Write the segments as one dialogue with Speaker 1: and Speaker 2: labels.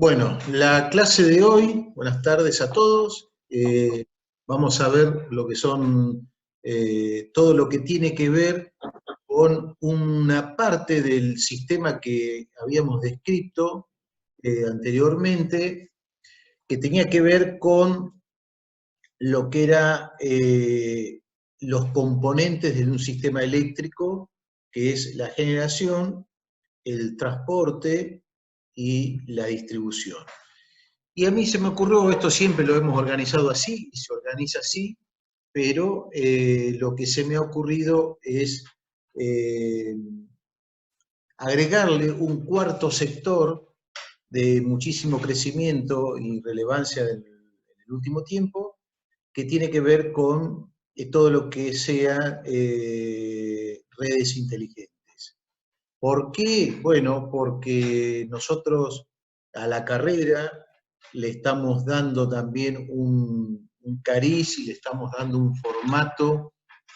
Speaker 1: Bueno, la clase de hoy, buenas tardes a todos. Vamos a ver lo que son todo lo que tiene que ver con una parte del sistema que habíamos descrito anteriormente, que tenía que ver con lo que era los componentes de un sistema eléctrico, que es la generación, el transporte y la distribución. Y a mí se me ocurrió, esto siempre lo hemos organizado así, y se organiza así, pero lo que se me ha ocurrido es eh, agregarle un cuarto sector de muchísimo crecimiento y relevancia en el último tiempo, que tiene que ver con todo lo que sea redes inteligentes. ¿Por qué? Bueno, porque nosotros a la carrera le estamos dando también un cariz y le estamos dando un formato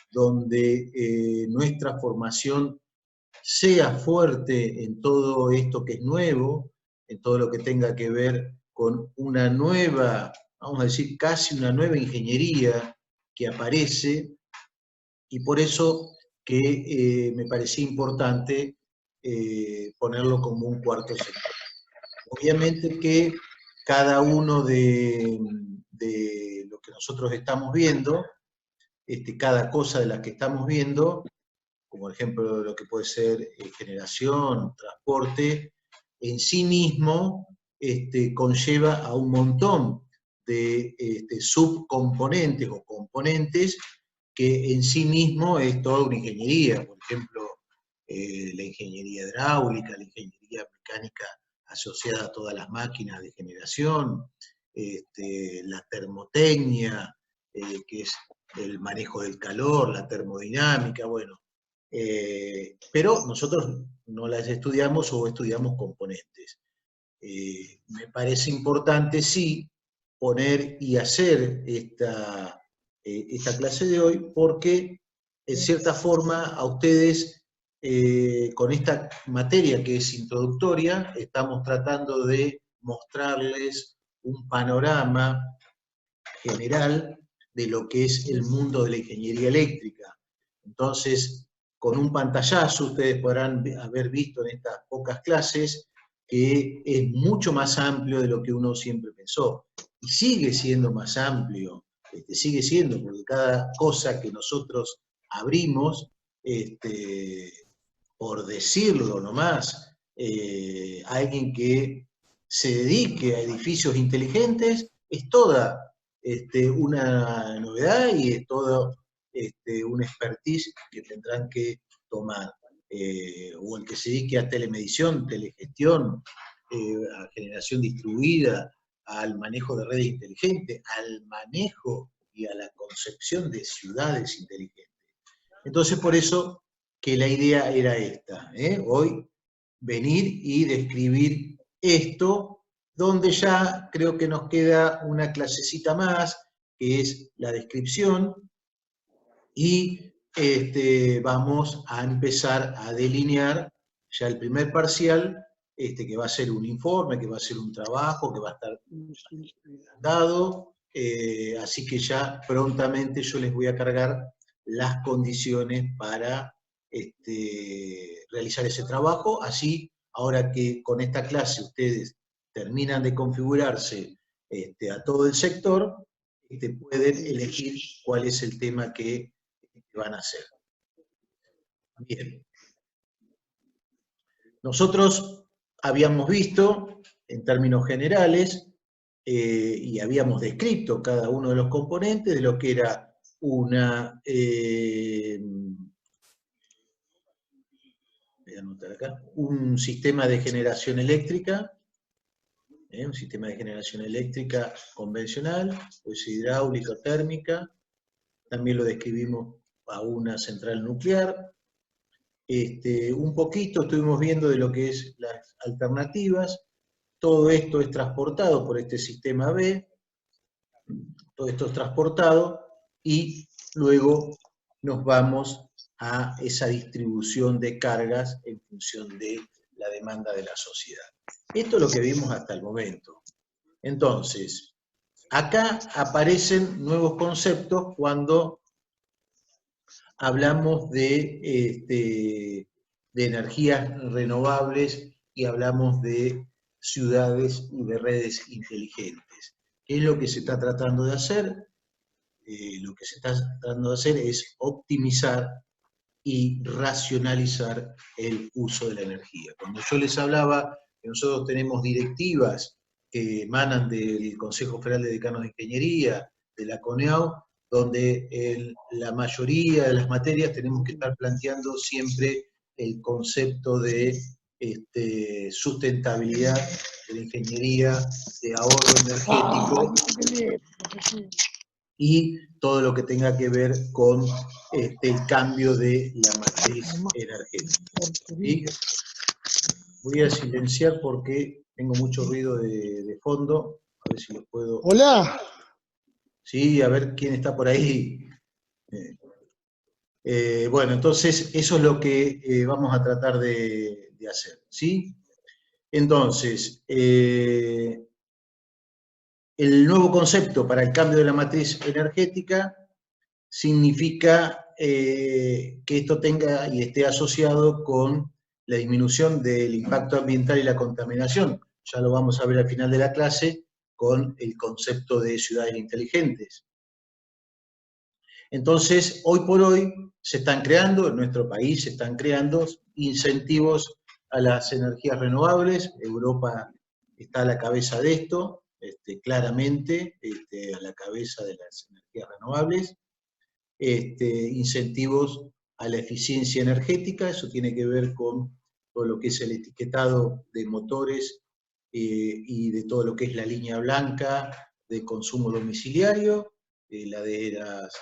Speaker 1: donde nuestra formación sea fuerte en todo esto que es nuevo, en todo lo que tenga que ver con una nueva, vamos a decir, casi una nueva ingeniería que aparece, y por eso que me parecía importante ponerlo como un cuarto sector. Obviamente que cada uno de lo que nosotros estamos viendo, cada cosa de la que estamos viendo, como por ejemplo lo que puede ser generación, transporte, en sí mismo conlleva a un montón de subcomponentes o componentes que en sí mismo es toda una ingeniería. Por ejemplo, la ingeniería hidráulica, la ingeniería mecánica asociada a todas las máquinas de generación, la termotecnia, que es el manejo del calor, la termodinámica, bueno. Pero nosotros no las estudiamos o estudiamos componentes. Me parece importante, sí, poner y hacer esta clase de hoy, porque en cierta forma a ustedes, con esta materia que es introductoria, estamos tratando de mostrarles un panorama general de lo que es el mundo de la ingeniería eléctrica. Entonces, con un pantallazo ustedes podrán haber visto en estas pocas clases que es mucho más amplio de lo que uno siempre pensó. Y sigue siendo más amplio, sigue siendo, porque cada cosa que nosotros abrimos, por decirlo nomás, alguien que se dedique a edificios inteligentes, es toda una novedad y es todo un expertise que tendrán que tomar. O el que se dedique a telemedición, telegestión, a generación distribuida, al manejo de redes inteligentes, al manejo y a la concepción de ciudades inteligentes. Entonces, por eso que la idea era esta, hoy venir y describir esto, donde ya creo que nos queda una clasecita más, que es la descripción, y vamos a empezar a delinear ya el primer parcial, que va a ser un informe, que va a ser un trabajo, que va a estar dado, así que ya prontamente yo les voy a cargar las condiciones para realizar ese trabajo. Así, ahora que con esta clase ustedes terminan de configurarse a todo el sector, pueden elegir cuál es el tema que van a hacer. Bien. Nosotros habíamos visto, en términos generales, y habíamos descrito cada uno de los componentes de lo que era una, voy a anotar acá, un sistema de generación eléctrica, un sistema de generación eléctrica convencional, pues hidráulica, térmica, también lo describimos a una central nuclear. Un poquito estuvimos viendo de lo que es las alternativas. Todo esto es transportado por este sistema B, todo esto es transportado y luego nos vamos a esa distribución de cargas en función de la demanda de la sociedad. Esto es lo que vimos hasta el momento. Entonces, acá aparecen nuevos conceptos cuando hablamos de energías renovables y hablamos de ciudades y de redes inteligentes. ¿Qué es lo que se está tratando de hacer? Lo que se está tratando de hacer es optimizar y racionalizar el uso de la energía. Cuando yo les hablaba que nosotros tenemos directivas que emanan del Consejo Federal de Decanos de Ingeniería, de la CONEAU, donde la mayoría de las materias tenemos que estar planteando siempre el concepto de sustentabilidad de la ingeniería, de ahorro energético, y todo lo que tenga que ver con el cambio de la matriz energética. ¿Sí? Voy a silenciar porque tengo mucho ruido de fondo. A ver si lo puedo...
Speaker 2: Hola.
Speaker 1: Sí, a ver quién está por ahí. Bueno, entonces eso es lo que vamos a tratar de hacer. ¿Sí? Entonces, el nuevo concepto para el cambio de la matriz energética significa que esto tenga y esté asociado con la disminución del impacto ambiental y la contaminación. Ya lo vamos a ver al final de la clase con el concepto de ciudades inteligentes. Entonces, hoy por hoy se están creando, en nuestro país se están creando incentivos a las energías renovables. Europa está a la cabeza de esto, claramente, a la cabeza de las energías renovables. Incentivos a la eficiencia energética, eso tiene que ver con todo lo que es el etiquetado de motores y de todo lo que es la línea blanca de consumo domiciliario, heladeras,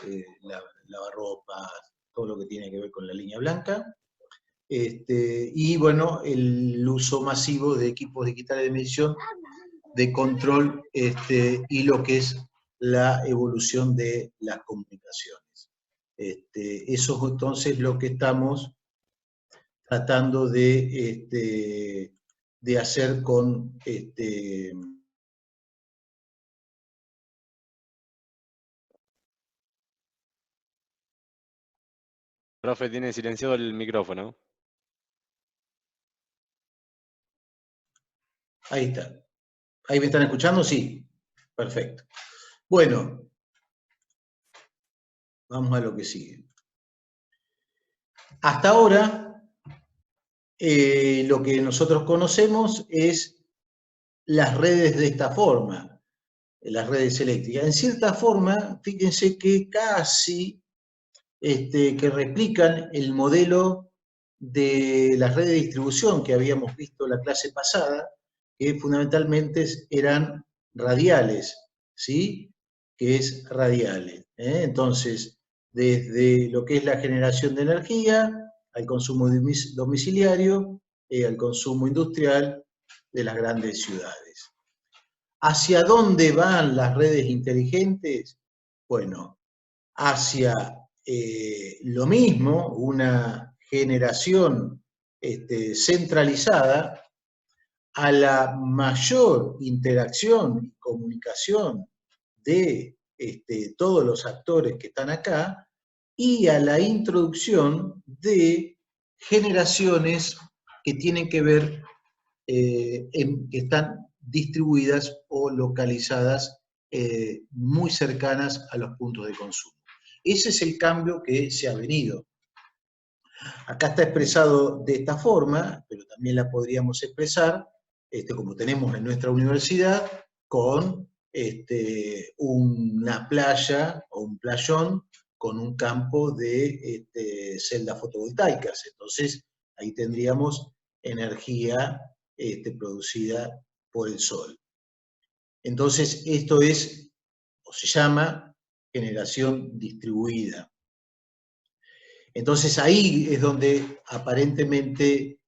Speaker 1: lavarropas, todo lo que tiene que ver con la línea blanca. Y bueno, el uso masivo de equipos digitales de medición, de control y lo que es la evolución de las comunicaciones. Eso es entonces lo que estamos tratando de hacer con
Speaker 3: Profe, tiene silenciado el micrófono.
Speaker 1: Ahí está. ¿Ahí me están escuchando? Sí. Perfecto. Bueno, vamos a lo que sigue. Hasta ahora, lo que nosotros conocemos es las redes de esta forma, las redes eléctricas. En cierta forma, fíjense que casi que replican el modelo de las redes de distribución que habíamos visto la clase pasada, que fundamentalmente eran radiales, ¿sí? Que es radiales. Entonces, desde lo que es la generación de energía, al consumo domiciliario, al consumo industrial de las grandes ciudades. ¿Hacia dónde van las redes inteligentes? Bueno, hacia lo mismo, una generación centralizada, a la mayor interacción y comunicación de todos los actores que están acá, y a la introducción de generaciones que tienen que ver, que están distribuidas o localizadas muy cercanas a los puntos de consumo. Ese es el cambio que se ha venido. Acá está expresado de esta forma, pero también la podríamos expresar, como tenemos en nuestra universidad, con una playa o un playón con un campo de celdas fotovoltaicas. Entonces, ahí tendríamos energía producida por el sol. Entonces, esto es, o se llama, generación distribuida. Entonces ahí es donde aparentemente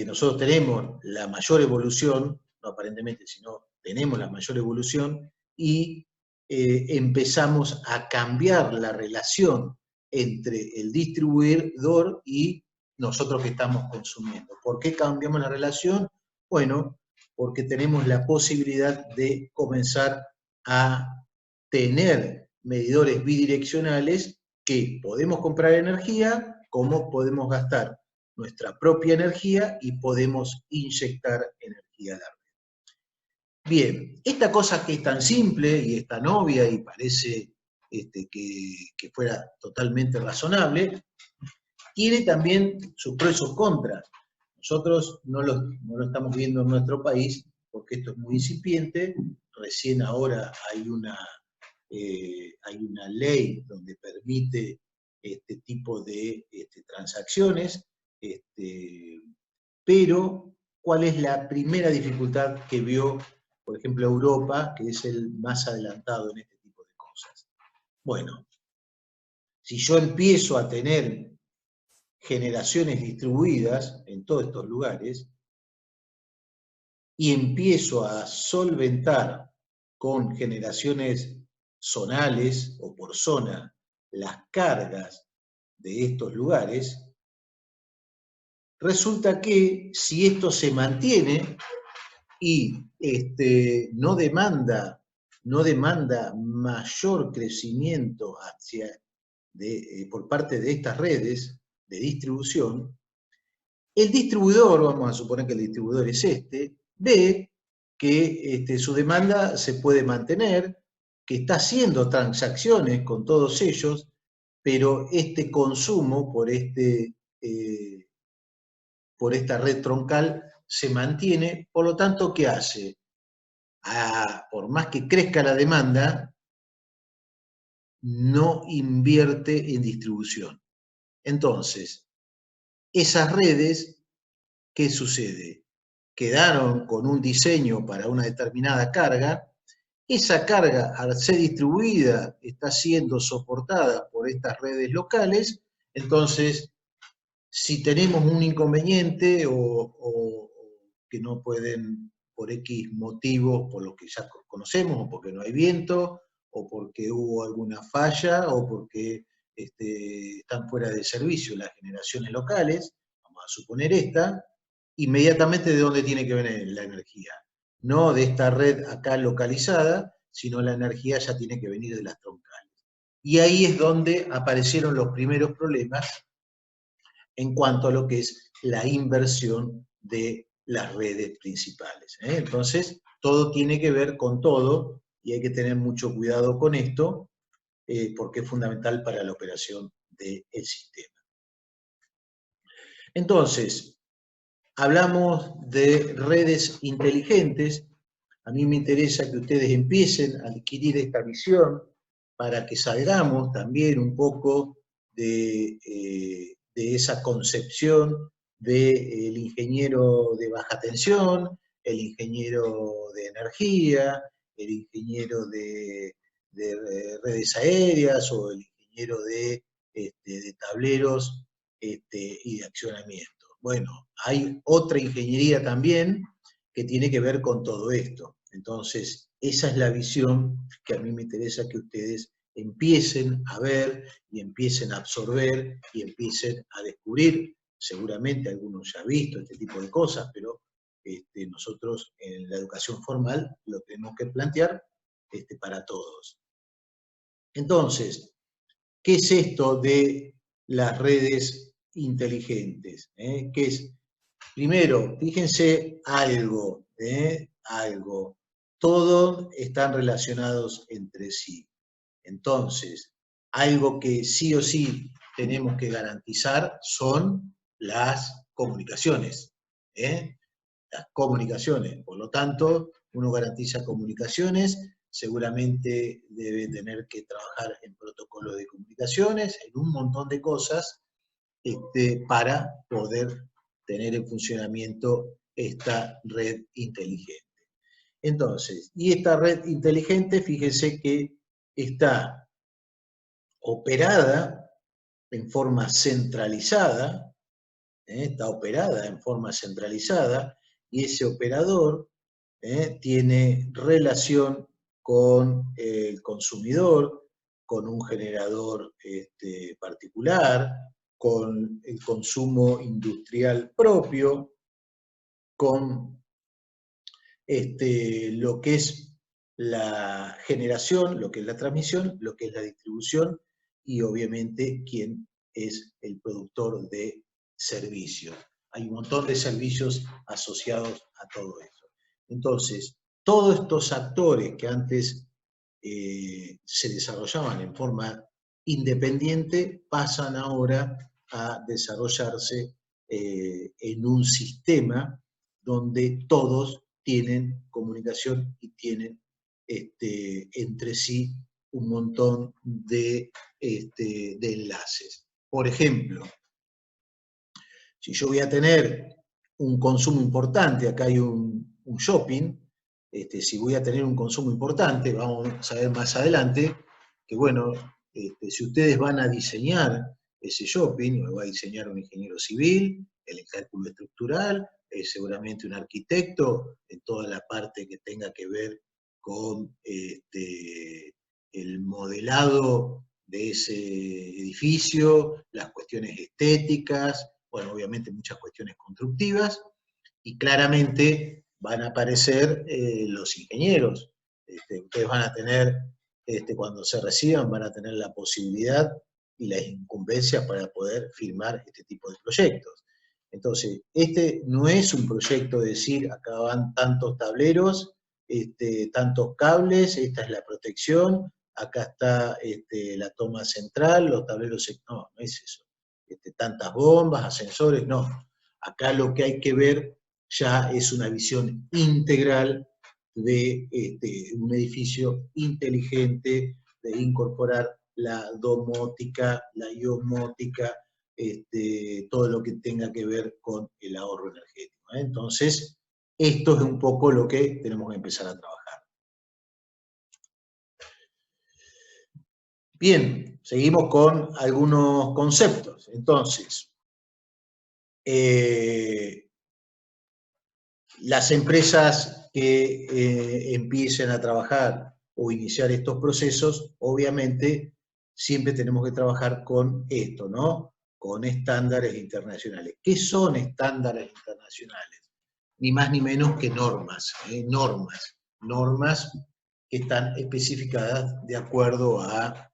Speaker 1: nosotros tenemos la mayor evolución, no aparentemente, sino tenemos la mayor evolución, y empezamos a cambiar la relación entre el distribuidor y nosotros que estamos consumiendo. ¿Por qué cambiamos la relación? Bueno, porque tenemos la posibilidad de comenzar a tener medidores bidireccionales que podemos comprar energía, como podemos gastar nuestra propia energía y podemos inyectar energía a la red. Bien, esta cosa que es tan simple y es tan obvia y parece que fuera totalmente razonable, tiene también sus pros y sus contras. Nosotros no lo estamos viendo en nuestro país porque esto es muy incipiente, recién ahora hay una ley donde permite este tipo de transacciones, pero ¿cuál es la primera dificultad que vio, por ejemplo, Europa, que es el más adelantado en este tipo de cosas? Bueno, si yo empiezo a tener generaciones distribuidas en todos estos lugares y empiezo a solventar con generaciones zonales o por zona las cargas de estos lugares, resulta que si esto se mantiene y no demanda mayor crecimiento por parte de estas redes de distribución, el distribuidor, vamos a suponer que el distribuidor es ve que su demanda se puede mantener, que está haciendo transacciones con todos ellos, pero este consumo por esta red troncal se mantiene, por lo tanto, ¿qué hace? Por más que crezca la demanda, no invierte en distribución. Entonces, esas redes, ¿qué sucede? Quedaron con un diseño para una determinada carga, esa carga al ser distribuida está siendo soportada por estas redes locales, entonces si tenemos un inconveniente o que no pueden por X motivos, por los que ya conocemos, o porque no hay viento, o porque hubo alguna falla, o porque están fuera de servicio las generaciones locales, vamos a suponer esta, inmediatamente de dónde tiene que venir la energía. No de esta red acá localizada, sino la energía ya tiene que venir de las troncales. Y ahí es donde aparecieron los primeros problemas en cuanto a lo que es la inversión de las redes principales. Entonces, todo tiene que ver con todo y hay que tener mucho cuidado con esto porque es fundamental para la operación del sistema. Entonces, hablamos de redes inteligentes. A mí me interesa que ustedes empiecen a adquirir esta visión para que salgamos también un poco de esa concepción del ingeniero de baja tensión, el ingeniero de energía, el ingeniero de redes aéreas o el ingeniero de tableros y de accionamiento. Bueno, hay otra ingeniería también que tiene que ver con todo esto. Entonces, esa es la visión que a mí me interesa que ustedes empiecen a ver y empiecen a absorber y empiecen a descubrir. Seguramente algunos ya han visto este tipo de cosas, pero nosotros en la educación formal lo tenemos que plantear para todos. Entonces, ¿qué es esto de las redes inteligentes? ¿Qué es? Primero, fíjense algo, todos están relacionados entre sí. Entonces, algo que sí o sí tenemos que garantizar son las comunicaciones. Las comunicaciones. Por lo tanto, uno garantiza comunicaciones, seguramente debe tener que trabajar en protocolos de comunicaciones, en un montón de cosas, para poder tener en funcionamiento esta red inteligente. Entonces, y esta red inteligente, fíjense que está operada en forma centralizada, está operada en forma centralizada, y ese operador tiene relación con el consumidor, con un generador particular, con el consumo industrial propio, con lo que es la generación, lo que es la transmisión, lo que es la distribución y obviamente quién es el productor de servicios. Hay un montón de servicios asociados a todo eso. Entonces, todos estos actores que antes se desarrollaban en forma independiente pasan ahora a desarrollarse en un sistema donde todos tienen comunicación y tienen entre sí un montón de enlaces. Por ejemplo, si yo voy a tener un consumo importante, acá hay un shopping, si voy a tener un consumo importante, vamos a ver más adelante, que bueno, si ustedes van a diseñar ese shopping, lo va a diseñar un ingeniero civil, el cálculo estructural, seguramente un arquitecto, en toda la parte que tenga que ver con el modelado de ese edificio, las cuestiones estéticas, bueno, obviamente muchas cuestiones constructivas, y claramente van a aparecer los ingenieros. Ustedes van a tener, cuando se reciban, van a tener la posibilidad y las incumbencias para poder firmar este tipo de proyectos. Entonces, este no es un proyecto de decir, acá van tantos tableros, tantos cables, esta es la protección, acá está la toma central, los tableros, no es eso. Tantas bombas, ascensores, no. Acá lo que hay que ver ya es una visión integral de un edificio inteligente, de incorporar la domótica, la iomótica, todo lo que tenga que ver con el ahorro energético. Entonces, esto es un poco lo que tenemos que empezar a trabajar. Bien, seguimos con algunos conceptos. Entonces, las empresas que empiecen a trabajar o iniciar estos procesos, obviamente, siempre tenemos que trabajar con esto, ¿no? Con estándares internacionales. ¿Qué son estándares internacionales? Ni más ni menos que normas, normas que están especificadas de acuerdo a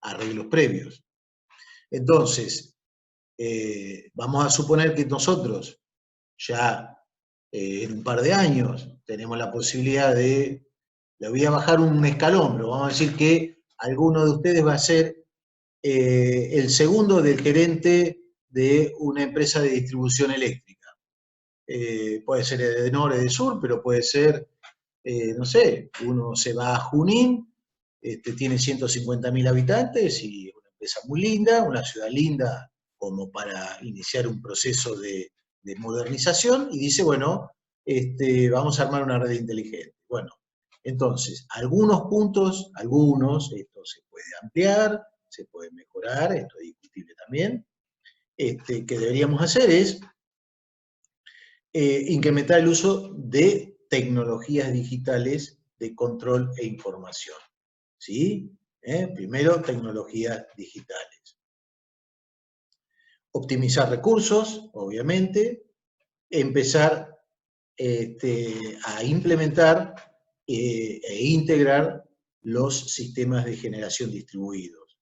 Speaker 1: arreglos previos. Entonces, vamos a suponer que nosotros ya en un par de años tenemos la posibilidad de, le voy a bajar un escalón, pero vamos a decir que alguno de ustedes va a ser el segundo del gerente de una empresa de distribución eléctrica. Puede ser de norte, de sur, pero puede ser, no sé, uno se va a Junín, tiene 150.000 habitantes y es una empresa muy linda, una ciudad linda como para iniciar un proceso de modernización, y dice, bueno, vamos a armar una red inteligente. Bueno, entonces, algunos puntos, esto se puede ampliar, se puede mejorar, esto es discutible también, que deberíamos hacer es incrementar el uso de tecnologías digitales de control e información. ¿Sí? Primero, tecnologías digitales. Optimizar recursos, obviamente. Empezar a implementar e integrar los sistemas de generación distribuidos.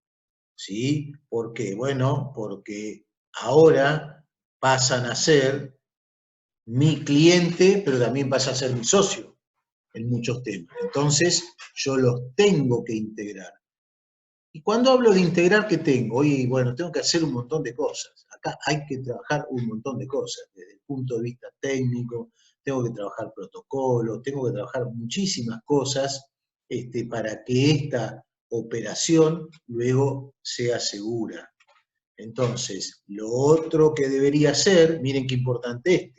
Speaker 1: ¿Sí? ¿Por qué? Bueno, porque ahora pasan a ser mi cliente, pero también pasa a ser mi socio en muchos temas. Entonces, yo los tengo que integrar. Y cuando hablo de integrar, ¿qué tengo? Oye, bueno, tengo que hacer un montón de cosas. Acá hay que trabajar un montón de cosas, desde el punto de vista técnico, tengo que trabajar protocolos, tengo que trabajar muchísimas cosas para que esta operación luego sea segura. Entonces, lo otro que debería ser, miren qué importante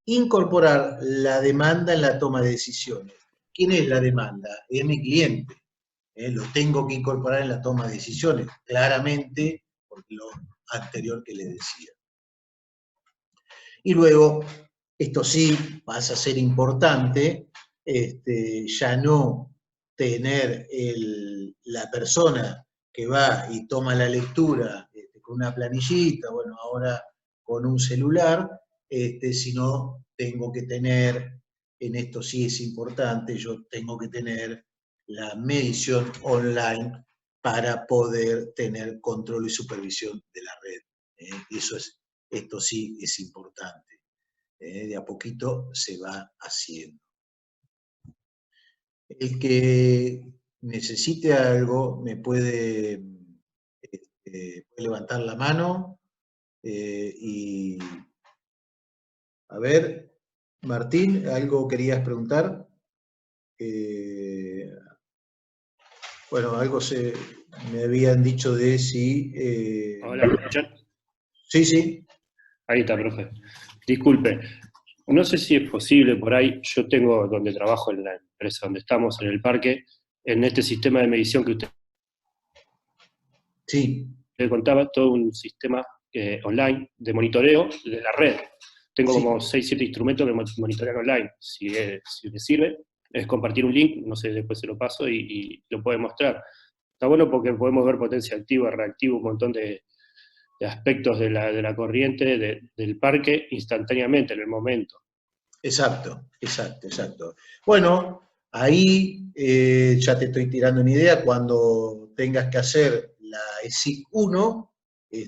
Speaker 1: incorporar la demanda en la toma de decisiones. ¿Quién es la demanda? Es mi cliente. Lo tengo que incorporar en la toma de decisiones, claramente, por lo anterior que les decía. Y luego, esto sí pasa a ser importante, ya no tener la persona que va y toma la lectura con una planillita, bueno, ahora con un celular, sino tengo que tener, en esto sí es importante, yo tengo que tener la medición online para poder tener control y supervisión de la red. Esto sí es importante. De a poquito se va haciendo. El que necesite algo me puede levantar la mano y a ver, Martín, ¿algo querías preguntar? Bueno, algo me habían dicho de si...
Speaker 2: Hola, ¿me escuchan?
Speaker 1: Sí, sí.
Speaker 2: Ahí está, profe. Disculpe, no sé si es posible por ahí, yo tengo donde trabajo en la empresa donde estamos, en el parque, en este sistema de medición que usted
Speaker 1: Sí.
Speaker 2: contaba, todo un sistema online de monitoreo de la red. Tengo
Speaker 1: Sí.
Speaker 2: como 6, 7 instrumentos que monitorean online. Si le sirve, es compartir un link, no sé, después se lo paso y lo puede mostrar. Está bueno porque podemos ver potencia activa, reactiva, un montón de aspectos de la corriente del parque instantáneamente, en el momento.
Speaker 1: Exacto, exacto, exacto. Bueno, ahí ya te estoy tirando una idea, cuando tengas que hacer la ESIC 1,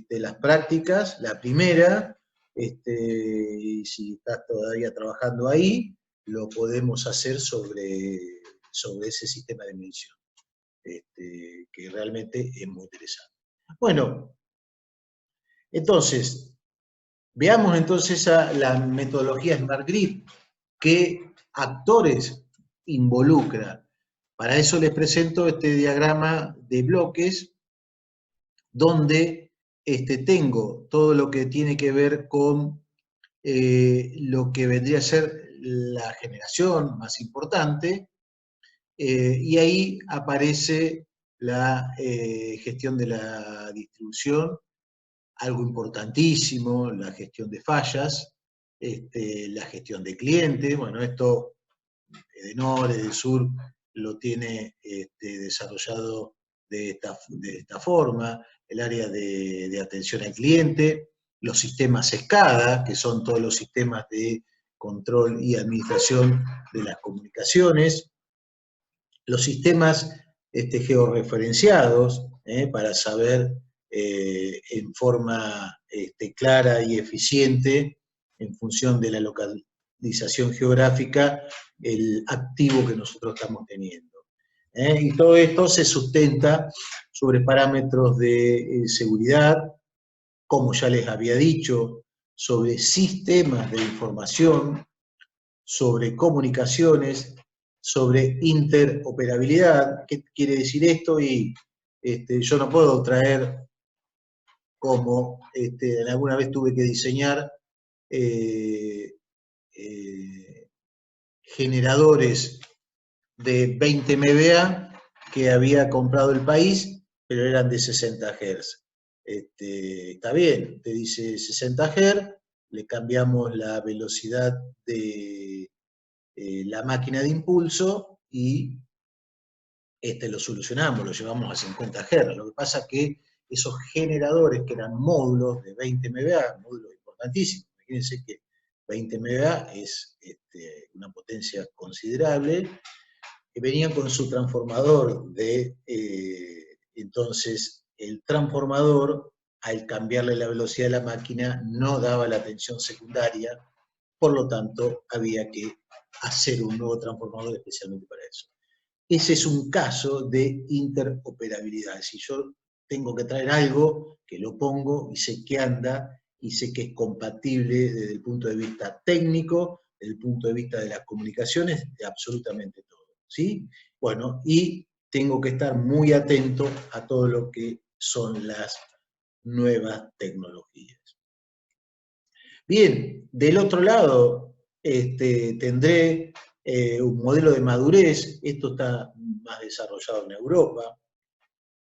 Speaker 1: las prácticas, la primera, y si estás todavía trabajando ahí, lo podemos hacer sobre ese sistema de medición, que realmente es muy interesante. Bueno, entonces, veamos entonces la metodología Smart Grid, qué actores involucra. Para eso les presento este diagrama de bloques, donde tengo todo lo que tiene que ver con lo que vendría a ser la generación más importante, y ahí aparece la gestión de la distribución, algo importantísimo, la gestión de fallas, la gestión de clientes. Bueno, esto Edenor, Edesur lo tiene desarrollado de esta forma, el área de atención al cliente, los sistemas SCADA, que son todos los sistemas de control y administración de las comunicaciones, los sistemas georreferenciados, para saber en forma clara y eficiente, en función de la localización geográfica, el activo que nosotros estamos teniendo. Y todo esto se sustenta sobre parámetros de seguridad, como ya les había dicho, sobre sistemas de información, sobre comunicaciones, sobre interoperabilidad. ¿Qué quiere decir esto? Y yo no puedo traer, como alguna vez tuve que diseñar, generadores de 20 MVA que había comprado el país, pero eran de 60 Hz. Está bien, te dice 60 Hz, le cambiamos la velocidad de la máquina de impulso y lo solucionamos, lo llevamos a 50 Hz. Lo que pasa es que esos generadores que eran módulos de 20 MVA, módulos importantísimos, imagínense que 20 MVA es una potencia considerable, que venían con su transformador entonces el transformador, al cambiarle la velocidad de la máquina, no daba la tensión secundaria, por lo tanto había que hacer un nuevo transformador especialmente para eso. Ese es un caso de interoperabilidad. Si yo tengo que traer algo, que lo pongo y sé que anda y sé que es compatible desde el punto de vista técnico, desde el punto de vista de las comunicaciones, de absolutamente todo. ¿Sí? Bueno, y tengo que estar muy atento a todo lo que son las nuevas tecnologías. Bien, del otro lado tendré un modelo de madurez. Esto está más desarrollado en Europa,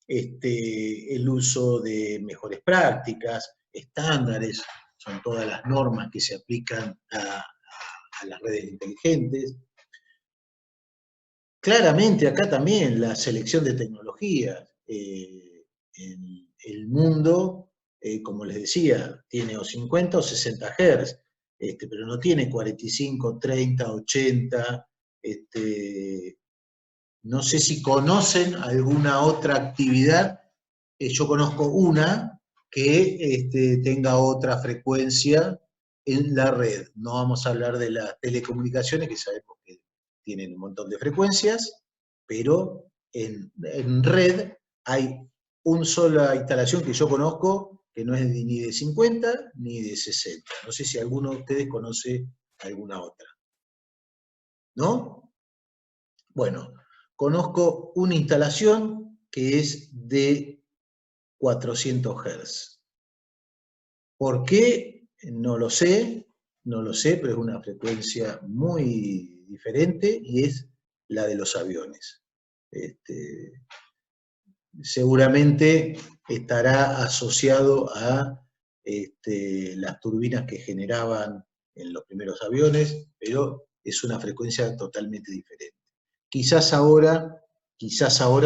Speaker 1: el uso de mejores prácticas, estándares, son todas las normas que se aplican a las redes inteligentes. Claramente acá también la selección de tecnologías. el mundo, como les decía, tiene o 50 o 60 Hz, pero no tiene 45, 30, 80. No sé si conocen alguna otra actividad. Yo conozco una que tenga otra frecuencia en la red. No vamos a hablar de las telecomunicaciones, que sabemos que tienen un montón de frecuencias, pero en red hay una sola instalación que yo conozco, que no es ni de 50 ni de 60. No sé si alguno de ustedes conoce alguna otra. ¿No? Bueno, conozco una instalación que es de 400 Hz. ¿Por qué? No lo sé, pero es una frecuencia muy diferente y es la de los aviones. Seguramente estará asociado a las turbinas que generaban en los primeros aviones, pero es una frecuencia totalmente diferente. Quizás ahora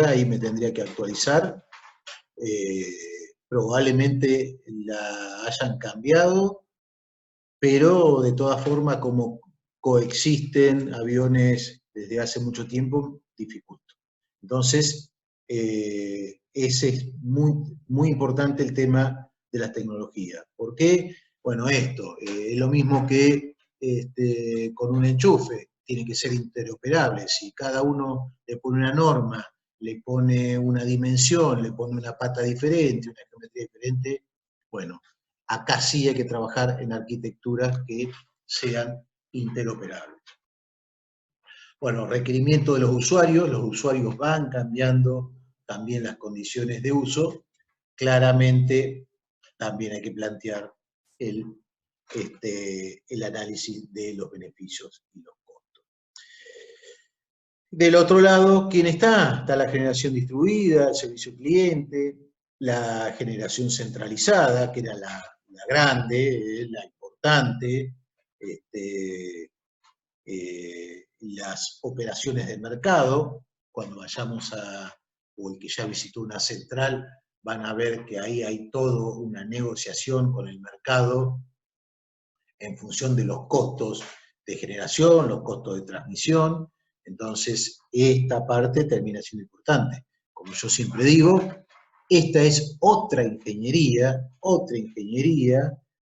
Speaker 1: ahí me tendría que actualizar, probablemente la hayan cambiado, pero de todas formas, como coexisten aviones desde hace mucho tiempo, dificulta. Entonces, ese es muy importante el tema de las tecnologías. ¿Por qué? Bueno, esto, es lo mismo que con un enchufe, tiene que ser interoperable. Si cada uno le pone una norma, le pone una dimensión, le pone una pata diferente, una geometría diferente, bueno, acá sí hay que trabajar en arquitecturas que sean interoperables. Bueno, requerimiento de los usuarios van cambiando también las condiciones de uso. Claramente también hay que plantear el análisis de los beneficios y los costos. Del otro lado, ¿quién está? Está la generación distribuida, el servicio cliente, la generación centralizada, que era la grande, la importante, las operaciones de mercado. Cuando vayamos o el que ya visitó una central, van a ver que ahí hay toda una negociación con el mercado en función de los costos de generación, los costos de transmisión. Entonces, esta parte termina siendo importante. Como yo siempre digo, esta es otra ingeniería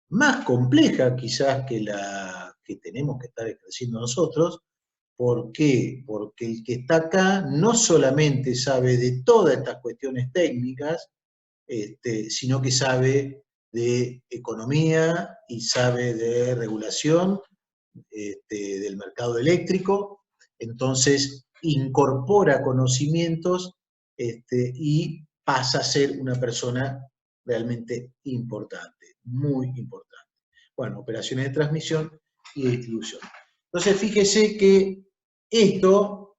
Speaker 1: más compleja quizás que la que tenemos que estar ejerciendo nosotros. ¿Por qué? Porque el que está acá no solamente sabe de todas estas cuestiones técnicas, sino que sabe de economía y sabe de regulación del mercado eléctrico. Entonces incorpora conocimientos y pasa a ser una persona realmente importante, muy importante. Bueno, operaciones de transmisión y de distribución. Entonces fíjese que esto,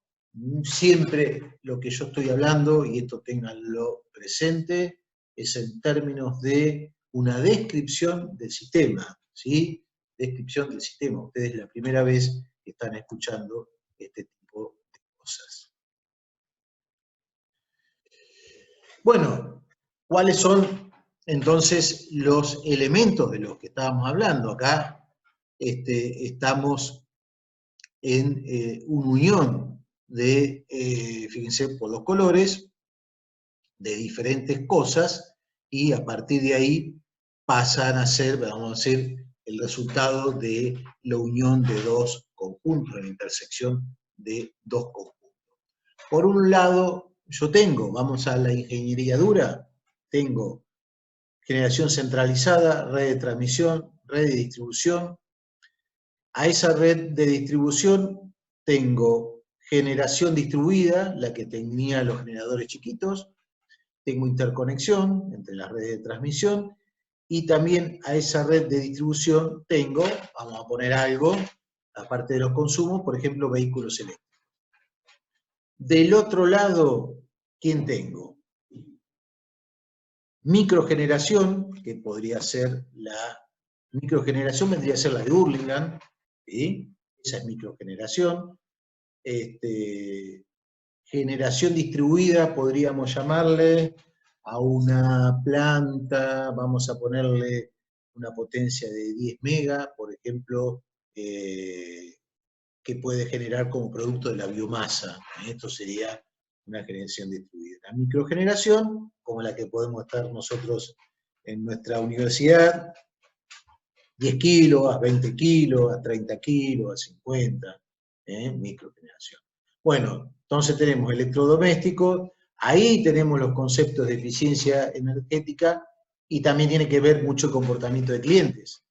Speaker 1: siempre lo que yo estoy hablando, y esto ténganlo presente, es en términos de una descripción del sistema, ¿sí? Descripción del sistema. Ustedes es la primera vez que están escuchando este tipo de cosas. Bueno, ¿cuáles son entonces los elementos de los que estábamos hablando? Acá estamos en una unión de, fíjense, por los colores, de diferentes cosas, y a partir de ahí pasan a ser, vamos a decir, el resultado de la unión de dos conjuntos, la intersección de dos conjuntos. Por un lado, yo tengo, vamos a la ingeniería dura, tengo generación centralizada, red de transmisión, red de distribución. A esa red de distribución tengo generación distribuida, la que tenía los generadores chiquitos, tengo interconexión entre las redes de transmisión, y también a esa red de distribución tengo, vamos a poner algo, aparte de los consumos, por ejemplo, vehículos eléctricos. Del otro lado, ¿quién tengo? Microgeneración, que podría ser la microgeneración, vendría a ser la de Hurlingham, ¿sí? Esa es microgeneración. Generación distribuida, podríamos llamarle a una planta, vamos a ponerle una potencia de 10 megas, por ejemplo, que puede generar como producto de la biomasa. Esto sería una generación distribuida. La microgeneración, como la que podemos estar nosotros en nuestra universidad, 10 kilos, a 20 kilos, a 30 kilos, a 50, microgeneración. Bueno, entonces tenemos electrodomésticos, ahí tenemos los conceptos de eficiencia energética y también tiene que ver mucho el comportamiento de clientes.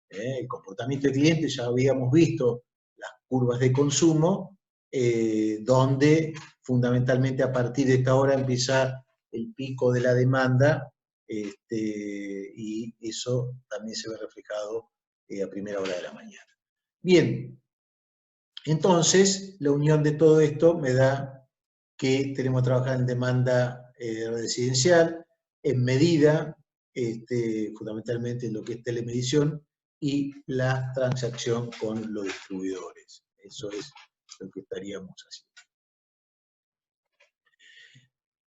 Speaker 1: El comportamiento de clientes, ya habíamos visto las curvas de consumo, donde fundamentalmente a partir de esta hora empieza el pico de la demanda, y eso también se ve reflejado a primera hora de la mañana. Bien, entonces la unión de todo esto me da que tenemos que trabajar en demanda residencial, en medida, fundamentalmente en lo que es telemedición, y la transacción con los distribuidores. Eso es lo que estaríamos haciendo.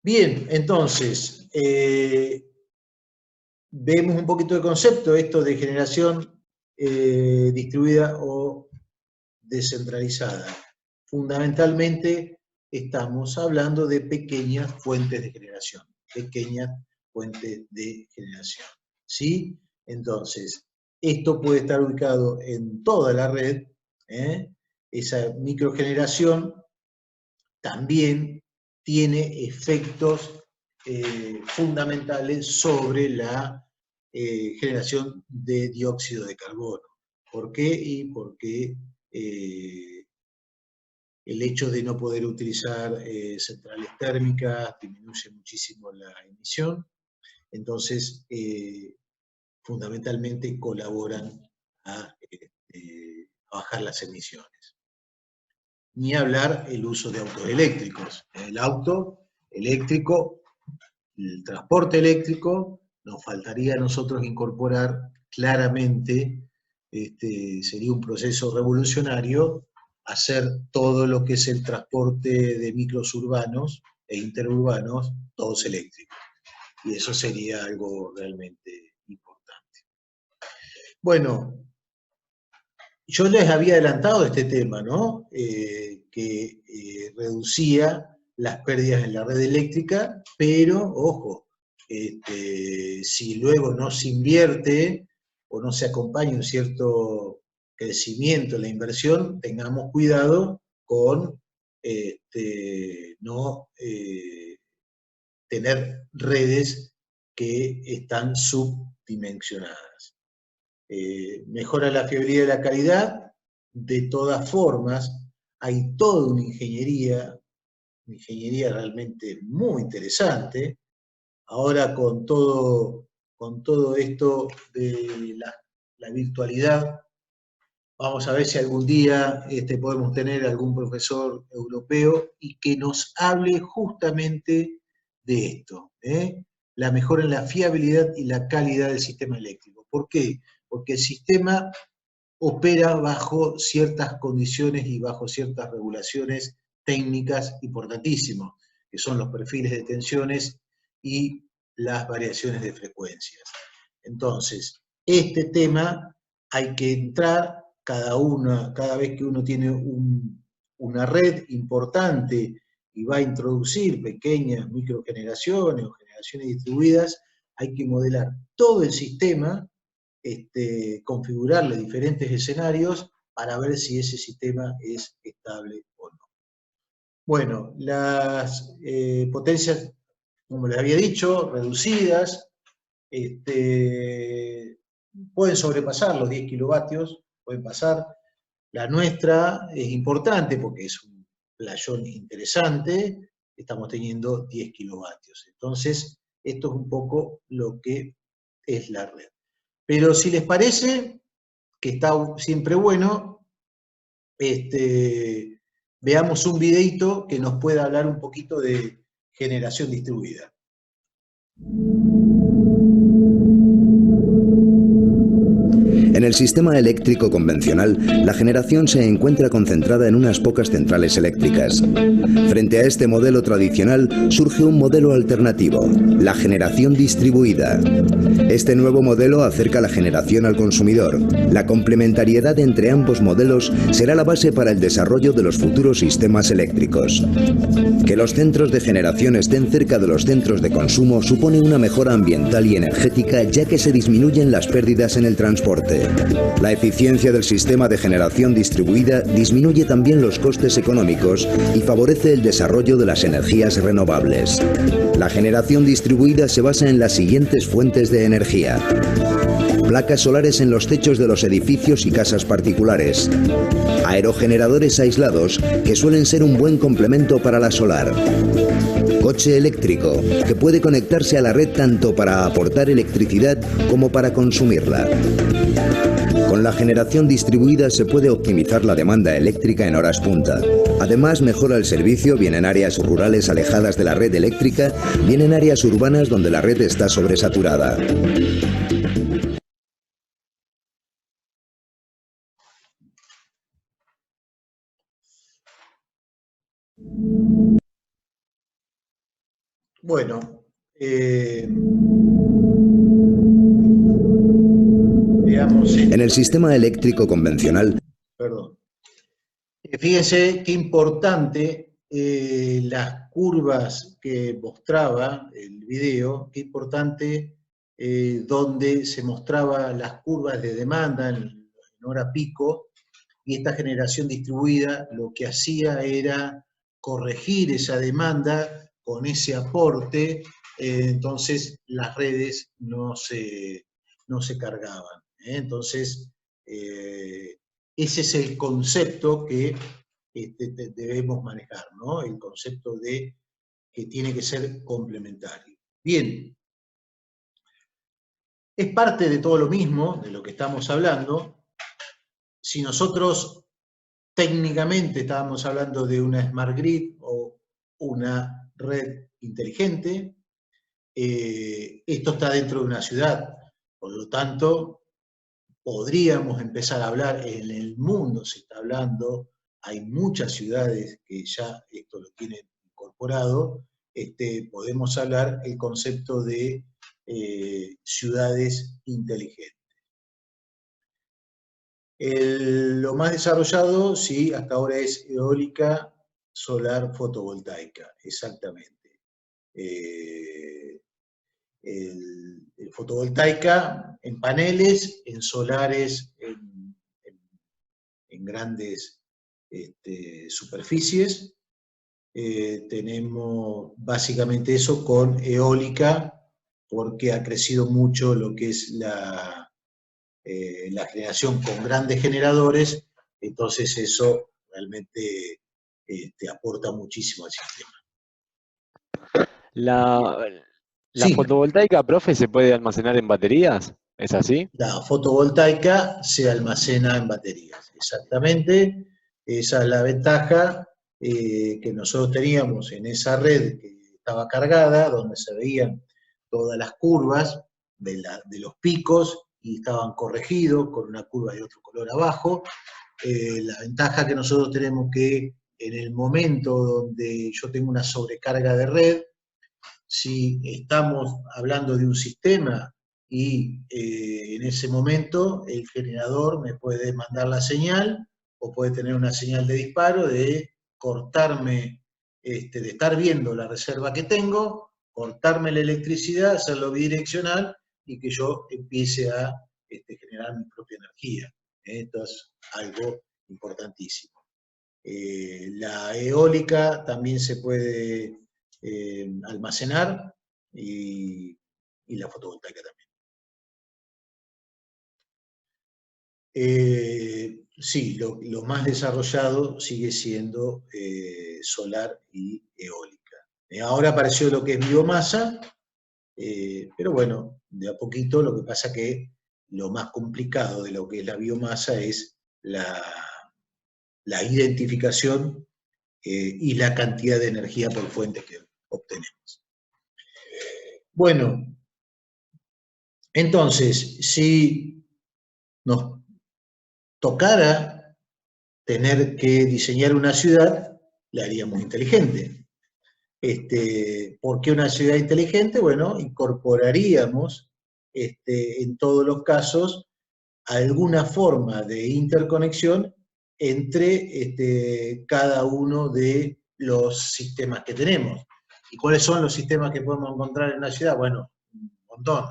Speaker 1: Bien, entonces, vemos un poquito de concepto, esto de generación distribuida o descentralizada. Fundamentalmente estamos hablando de pequeñas fuentes de generación, ¿sí? Entonces, esto puede estar ubicado en toda la red, esa microgeneración también tiene efectos fundamentales sobre la generación de dióxido de carbono. ¿Por qué? Y porque el hecho de no poder utilizar centrales térmicas disminuye muchísimo la emisión, entonces fundamentalmente colaboran a bajar las emisiones. Ni hablar el uso de autos eléctricos. El auto eléctrico, el transporte eléctrico, nos faltaría a nosotros incorporar claramente, sería un proceso revolucionario, hacer todo lo que es el transporte de micros urbanos e interurbanos, todos eléctricos. Y eso sería algo realmente importante. Bueno, yo les había adelantado este tema, ¿no? Que reducía las pérdidas en la red eléctrica, pero, ojo, si luego no se invierte o no se acompaña un cierto crecimiento en la inversión, tengamos cuidado con no tener redes que están subdimensionadas. Mejora la fiabilidad y la calidad. De todas formas, hay toda una ingeniería realmente muy interesante. Ahora con todo esto de la virtualidad, vamos a ver si algún día podemos tener algún profesor europeo y que nos hable justamente de esto, la mejora en la fiabilidad y la calidad del sistema eléctrico. ¿Por qué? Porque el sistema opera bajo ciertas condiciones y bajo ciertas regulaciones técnicas importantísimas, que son los perfiles de tensiones y las variaciones de frecuencias. Entonces, este tema hay que entrar cada vez que uno tiene una red importante y va a introducir pequeñas microgeneraciones o generaciones distribuidas, hay que modelar todo el sistema, configurarle diferentes escenarios para ver si ese sistema es estable o no. Bueno, las potencias, como les había dicho, reducidas, pueden sobrepasar los 10 kilovatios, pueden pasar. La nuestra es importante porque es un playón interesante, estamos teniendo 10 kilovatios. Entonces, esto es un poco lo que es la red. Pero si les parece, que está siempre bueno, veamos un videito que nos pueda hablar un poquito de generación distribuida.
Speaker 4: En el sistema eléctrico convencional, la generación se encuentra concentrada en unas pocas centrales eléctricas. Frente a este modelo tradicional, surge un modelo alternativo, la generación distribuida. Este nuevo modelo acerca la generación al consumidor. La complementariedad entre ambos modelos será la base para el desarrollo de los futuros sistemas eléctricos. Que los centros de generación estén cerca de los centros de consumo supone una mejora ambiental y energética, ya que se disminuyen las pérdidas en el transporte. La eficiencia del sistema de generación distribuida disminuye también los costes económicos y favorece el desarrollo de las energías renovables. La generación distribuida se basa en las siguientes fuentes de energía: placas solares en los techos de los edificios y casas particulares, aerogeneradores aislados, que suelen ser un buen complemento para la solar, coche eléctrico, que puede conectarse a la red tanto para aportar electricidad como para consumirla. Con la generación distribuida se puede optimizar la demanda eléctrica en horas punta. Además, mejora el servicio bien en áreas rurales alejadas de la red eléctrica, bien en áreas urbanas donde la red está sobresaturada.
Speaker 1: Bueno, veamos
Speaker 4: en el sistema eléctrico convencional.
Speaker 1: Perdón. Fíjense qué importante las curvas que mostraba el video, qué importante donde se mostraba las curvas de demanda en hora pico, y esta generación distribuida lo que hacía era corregir esa demanda con ese aporte, entonces las redes no se cargaban. Entonces, ese es el concepto que debemos manejar, ¿no? El concepto de que tiene que ser complementario. Bien, es parte de todo lo mismo, de lo que estamos hablando. Si nosotros técnicamente estábamos hablando de una Smart Grid o una red inteligente, esto está dentro de una ciudad, por lo tanto, podríamos empezar a hablar, en el mundo se está hablando, hay muchas ciudades que ya esto lo tienen incorporado, podemos hablar el concepto de ciudades inteligentes. Lo más desarrollado, sí, hasta ahora es eólica, solar, fotovoltaica, exactamente. Fotovoltaica en paneles, en solares, en grandes superficies. Tenemos básicamente eso con eólica, porque ha crecido mucho lo que es la generación con grandes generadores, entonces eso realmente aporta muchísimo al sistema.
Speaker 3: ¿La fotovoltaica, profe, se puede almacenar en baterías? ¿Es así?
Speaker 1: La fotovoltaica se almacena en baterías, exactamente. Esa es la ventaja que nosotros teníamos en esa red que estaba cargada, donde se veían todas las curvas de los picos y estaban corregidos con una curva de otro color abajo. La ventaja que nosotros tenemos que en el momento donde yo tengo una sobrecarga de red, si estamos hablando de un sistema y en ese momento el generador me puede mandar la señal o puede tener una señal de disparo de cortarme, de estar viendo la reserva que tengo, cortarme la electricidad, hacerlo bidireccional y que yo empiece a generar mi propia energía. Esto es algo importantísimo. La eólica también se puede almacenar y la fotovoltaica también. Sí, lo más desarrollado sigue siendo solar y eólica. Ahora apareció lo que es biomasa, pero bueno, de a poquito. Lo que pasa que lo más complicado de lo que es la biomasa es la identificación y la cantidad de energía por fuentes que obtenemos. Bueno, entonces, si nos tocara tener que diseñar una ciudad, la haríamos inteligente. ¿Por qué una ciudad inteligente? Bueno, incorporaríamos en todos los casos alguna forma de interconexión entre cada uno de los sistemas que tenemos. ¿Y cuáles son los sistemas que podemos encontrar en una ciudad? Bueno, un montón.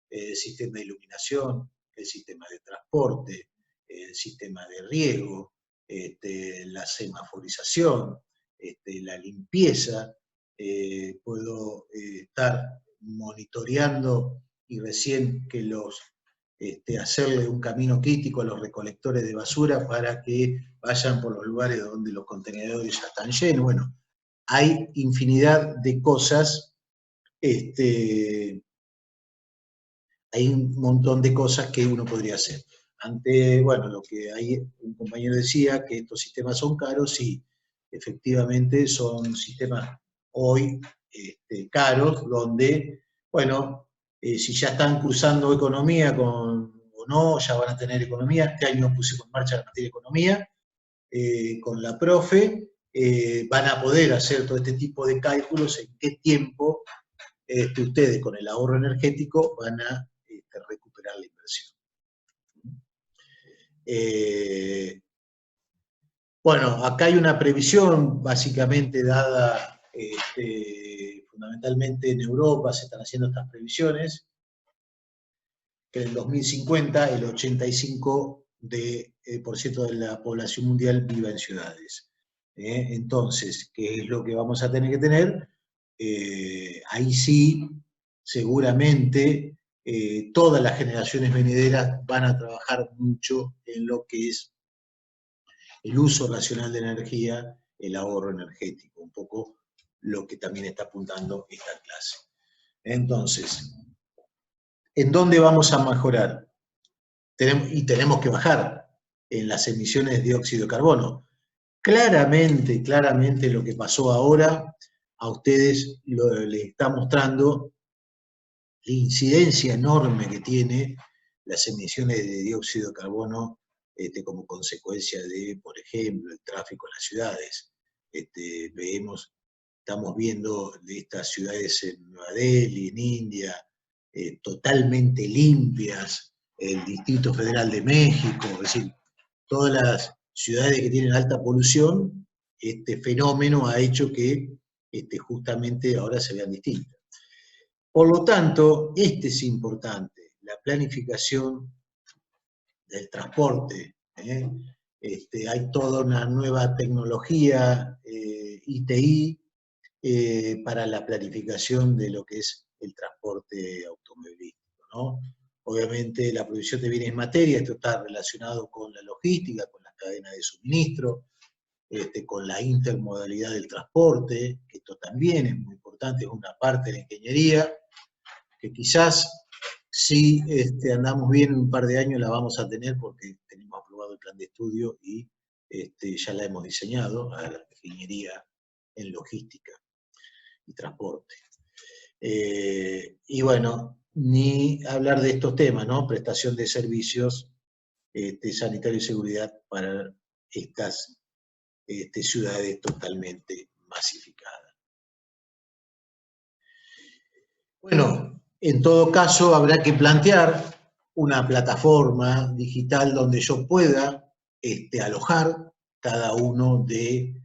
Speaker 1: El sistema de iluminación, el sistema de transporte, el sistema de riego, la semaforización, la limpieza. Puedo estar monitoreando y recién que hacerle un camino crítico a los recolectores de basura para que vayan por los lugares donde los contenedores ya están llenos. Bueno, hay infinidad de cosas, hay un montón de cosas que uno podría hacer. Bueno, lo que un compañero decía, que estos sistemas son caros, y efectivamente son sistemas hoy caros, donde, bueno, si ya están cursando economía o no, ya van a tener economía. Este año pusimos en marcha la materia de economía con la profe, van a poder hacer todo este tipo de cálculos, en qué tiempo ustedes con el ahorro energético van a recuperar la inversión. Bueno, acá hay una previsión básicamente dada fundamentalmente en Europa, se están haciendo estas previsiones, que en el 2050 el 85% de la población mundial viva en ciudades. Entonces, ¿qué es lo que vamos a tener que tener? Ahí sí, seguramente, todas las generaciones venideras van a trabajar mucho en lo que es el uso racional de la energía, el ahorro energético, un poco lo que también está apuntando esta clase. Entonces, ¿en dónde vamos a mejorar? Tenemos que bajar en las emisiones de dióxido de carbono. Claramente lo que pasó ahora, a ustedes les está mostrando la incidencia enorme que tiene las emisiones de dióxido de carbono como consecuencia de, por ejemplo, el tráfico en las ciudades. Estamos viendo de estas ciudades en Nueva Delhi, en India, totalmente limpias, el Distrito Federal de México, es decir, todas las ciudades que tienen alta polución, este fenómeno ha hecho que justamente ahora se vean distintas. Por lo tanto, es importante, la planificación del transporte. Hay toda una nueva tecnología, ITI, para la planificación de lo que es el transporte automovilístico, ¿no? Obviamente la producción de bienes materia, esto está relacionado con la logística, con las cadenas de suministro, con la intermodalidad del transporte, que esto también es muy importante, es una parte de la ingeniería, que quizás si andamos bien en un par de años la vamos a tener porque tenemos aprobado el plan de estudio y ya la hemos diseñado, a la ingeniería en logística y transporte. Y bueno, ni hablar de estos temas, ¿no? Prestación de servicios sanitarios y seguridad para estas ciudades totalmente masificadas. Bueno, en todo caso habrá que plantear una plataforma digital donde yo pueda alojar cada uno de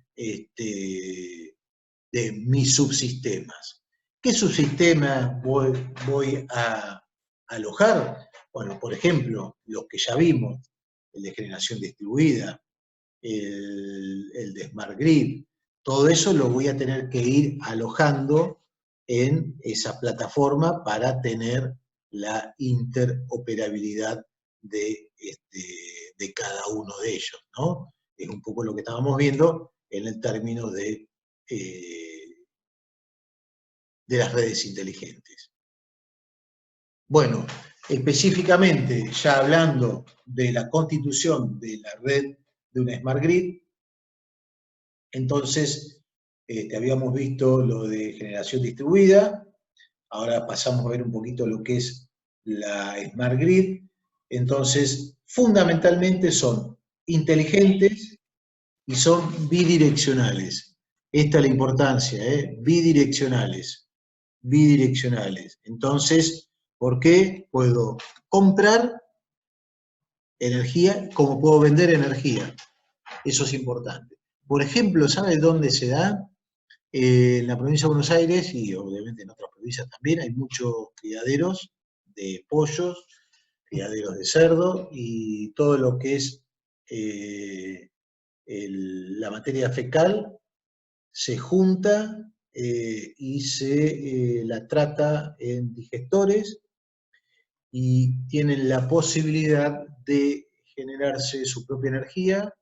Speaker 1: mis subsistemas. ¿Qué subsistemas voy a alojar? Bueno, por ejemplo, los que ya vimos, el de generación distribuida, el de Smart Grid, todo eso lo voy a tener que ir alojando en esa plataforma para tener la interoperabilidad de cada uno de ellos, ¿no? Es un poco lo que estábamos viendo en el término de las redes inteligentes. Bueno, específicamente, ya hablando de la constitución de la red de una Smart Grid, entonces habíamos visto lo de generación distribuida, ahora pasamos a ver un poquito lo que es la Smart Grid. Entonces, fundamentalmente son inteligentes y son bidireccionales. Esta es la importancia, bidireccionales. Bidireccionales. Entonces, ¿por qué puedo comprar energía como puedo vender energía? Eso es importante. Por ejemplo, ¿sabe dónde se da? En la provincia de Buenos Aires, y obviamente en otras provincias también, hay muchos criaderos de pollos, criaderos de cerdo, y todo lo que es la materia fecal se junta y se la trata en digestores, y tienen la posibilidad de generarse su propia energía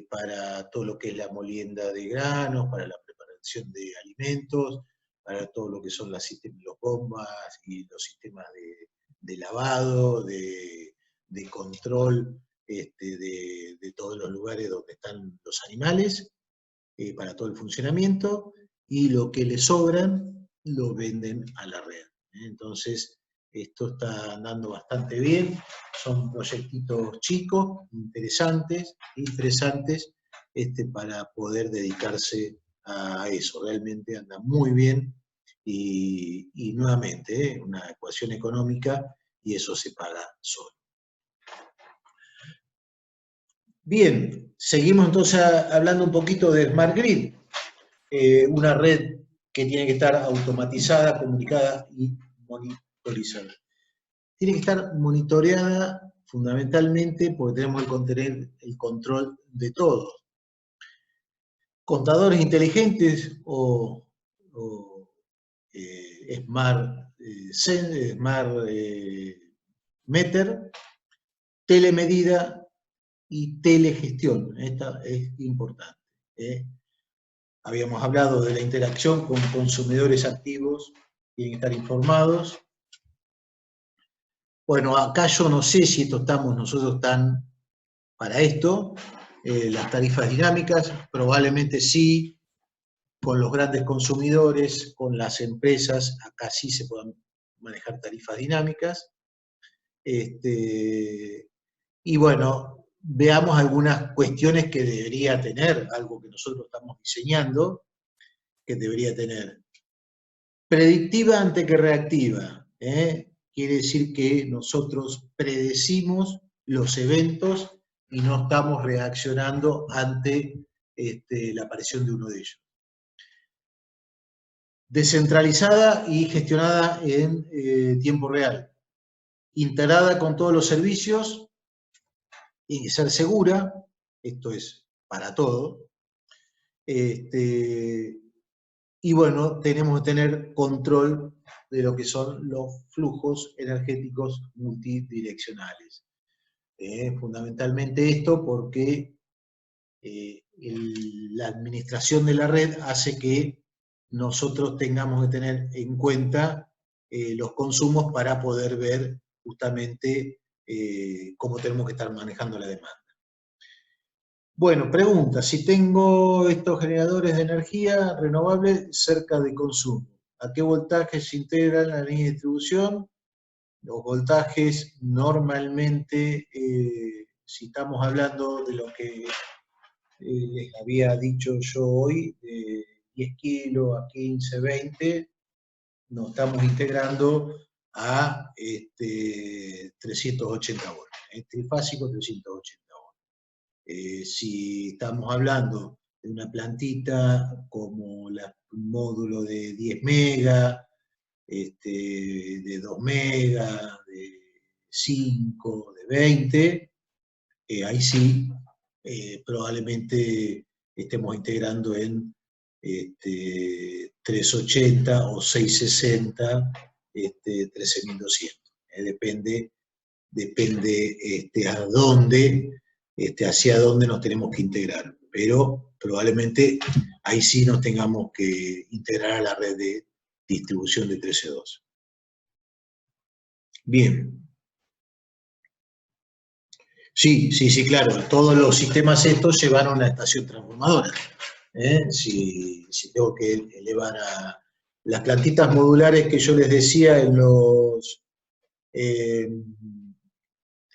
Speaker 1: para todo lo que es la molienda de granos, para la preparación de alimentos, para todo lo que son los bombas y los sistemas de lavado, de control de todos los lugares donde están los animales, para todo el funcionamiento, y lo que le sobran lo venden a la red. Entonces, esto está andando bastante bien, son proyectitos chicos, interesantes para poder dedicarse a eso. Realmente anda muy bien y nuevamente, una ecuación económica, y eso se paga solo. Bien, seguimos entonces hablando un poquito de Smart Grid, una red que tiene que estar automatizada, comunicada y monitorizada. Tiene que estar monitoreada fundamentalmente porque tenemos que tener el control de todo. Contadores inteligentes o Smart Meter, telemedida y telegestión. Esta es importante. Habíamos hablado de la interacción con consumidores activos, tienen que estar informados. Bueno, acá yo no sé si nosotros están para esto, las tarifas dinámicas, probablemente sí, con los grandes consumidores, con las empresas, acá sí se puedan manejar tarifas dinámicas. Y bueno, veamos algunas cuestiones que debería tener, algo que nosotros estamos diseñando, que debería tener. Predictiva antes que reactiva, quiere decir que nosotros predecimos los eventos y no estamos reaccionando ante la aparición de uno de ellos. Descentralizada y gestionada en tiempo real. Integrada con todos los servicios, tiene que ser segura, esto es para todo. Y bueno, tenemos que tener control de lo que son los flujos energéticos multidireccionales. Fundamentalmente esto porque la administración de la red hace que nosotros tengamos que tener en cuenta los consumos para poder ver justamente cómo tenemos que estar manejando la demanda. Bueno, pregunta, si tengo estos generadores de energía renovable cerca de consumo, ¿a qué voltaje se integran la línea de distribución? Los voltajes normalmente, si estamos hablando de lo que les había dicho yo hoy, de 10 kilos a 15, 20, nos estamos integrando a 380 volts, trifásico 380 volts. Si estamos hablando de una plantita como un módulo de 10 megas, de 2 megas, de 5, de 20, ahí sí probablemente estemos integrando en 380 o 660, 13200. Depende a dónde, hacia dónde nos tenemos que integrar. Pero probablemente ahí sí nos tengamos que integrar a la red de distribución de 13.2. Bien. Sí, claro. Todos los sistemas estos llevan a una estación transformadora. Si tengo que elevar a las plantitas modulares que yo les decía en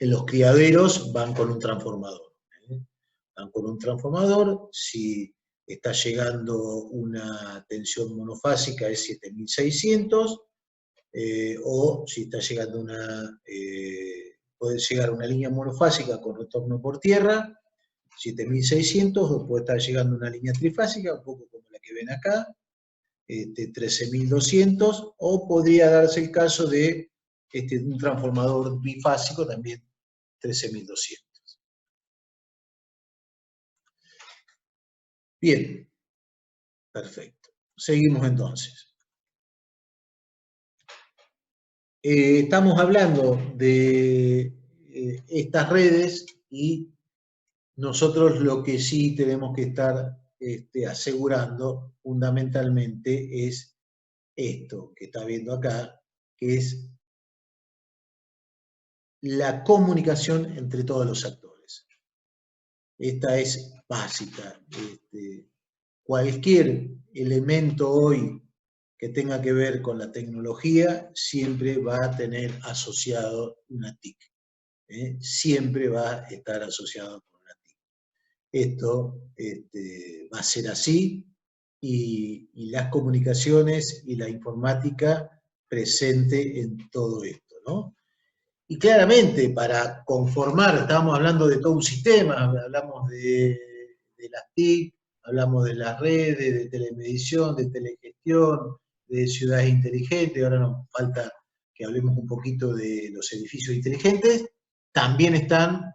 Speaker 1: los criaderos van con un transformador. Van con un transformador, si está llegando una tensión monofásica es 7600, o si está llegando puede llegar una línea monofásica con retorno por tierra, 7600, o puede estar llegando una línea trifásica, un poco como la que ven acá, 13200, o podría darse el caso de un transformador bifásico, también 13200. Bien, perfecto. Seguimos entonces. Estamos hablando de estas redes y nosotros lo que sí tenemos que estar asegurando fundamentalmente es esto que está viendo acá, que es la comunicación entre todos los actores. Esta es básica. Cualquier elemento hoy que tenga que ver con la tecnología siempre va a tener asociado una TIC. Siempre va a estar asociado con una TIC. Esto va a ser así y las comunicaciones y la informática presente en todo esto, ¿no? Y claramente, para conformar, estábamos hablando de todo un sistema, hablamos de las TIC, hablamos de las redes, de telemedición, de telegestión, de ciudades inteligentes, ahora nos falta que hablemos un poquito de los edificios inteligentes, también están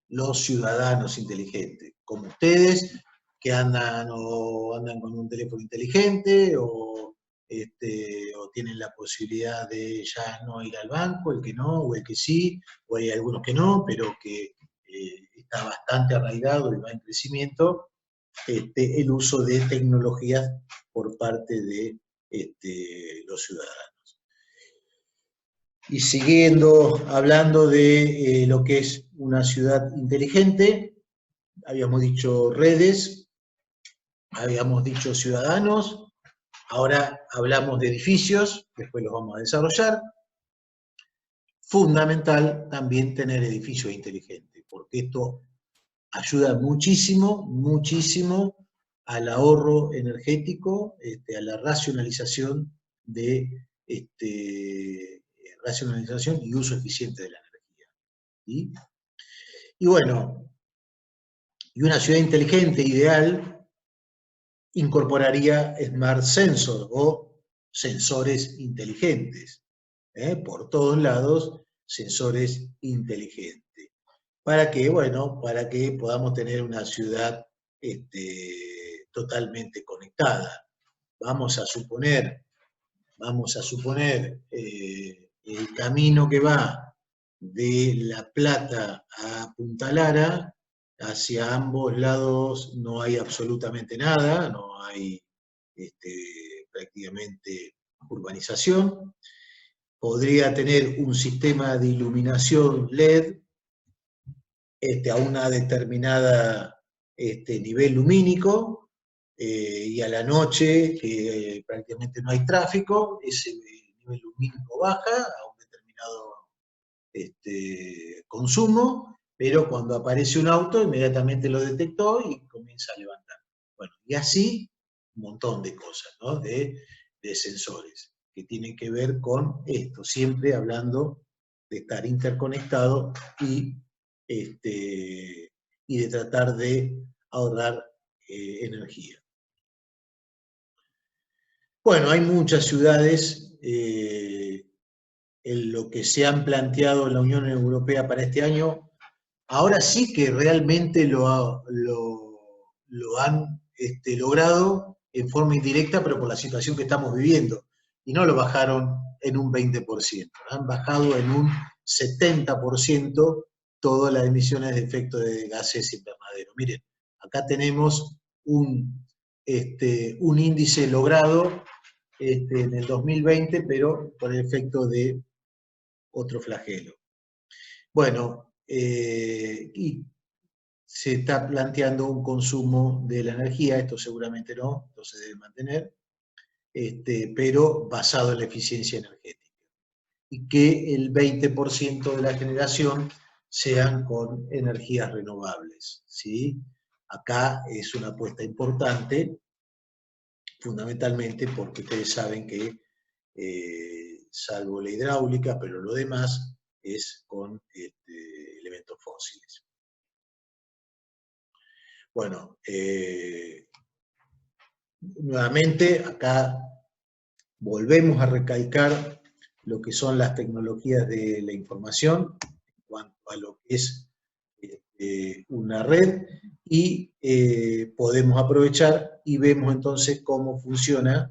Speaker 1: los ciudadanos inteligentes, como ustedes, que andan con un teléfono inteligente, o tienen la posibilidad de ya no ir al banco, el que no, o el que sí, o hay algunos que no, pero que está bastante arraigado y va en crecimiento, el uso de tecnologías por parte de los ciudadanos. Y siguiendo hablando de lo que es una ciudad inteligente, habíamos dicho redes, habíamos dicho ciudadanos, ahora hablamos de edificios, después los vamos a desarrollar. Fundamental también tener edificios inteligentes, porque esto ayuda muchísimo, muchísimo al ahorro energético, a la racionalización racionalización y uso eficiente de la energía. ¿Sí? Y bueno, y una ciudad inteligente ideal incorporaría Smart Sensor o sensores inteligentes. Por todos lados, sensores inteligentes. ¿Para qué? Bueno, para que podamos tener una ciudad totalmente conectada. Vamos a suponer el camino que va de La Plata a Punta Lara, hacia ambos lados no hay absolutamente nada, no hay prácticamente urbanización. Podría tener un sistema de iluminación LED a una determinada nivel lumínico, y a la noche, que prácticamente no hay tráfico, ese nivel lumínico baja a un determinado consumo, pero cuando aparece un auto inmediatamente lo detectó y comienza a levantar. Bueno, y así un montón de cosas, ¿no? de sensores que tienen que ver con esto, siempre hablando de estar interconectado y de tratar de ahorrar energía. Bueno, hay muchas ciudades en lo que se han planteado en la Unión Europea para este año. Ahora sí que realmente lo han logrado en forma indirecta, pero por la situación que estamos viviendo. Y no lo bajaron en un 20%, han bajado en un 70% todas las emisiones de efecto de gases invernaderos. Miren, acá tenemos un índice logrado en el 2020, pero por el efecto de otro flagelo. Bueno, y se está planteando un consumo de la energía, esto seguramente no, esto se debe mantener, pero basado en la eficiencia energética. y que el 20% de la generación sean con energías renovables, ¿sí? Acá es una apuesta importante, fundamentalmente porque ustedes saben que, salvo la hidráulica, pero lo demás es con elementos fósiles. Bueno, nuevamente acá volvemos a recalcar lo que son las tecnologías de la información en cuanto a lo que es una red, y podemos aprovechar y vemos entonces cómo funciona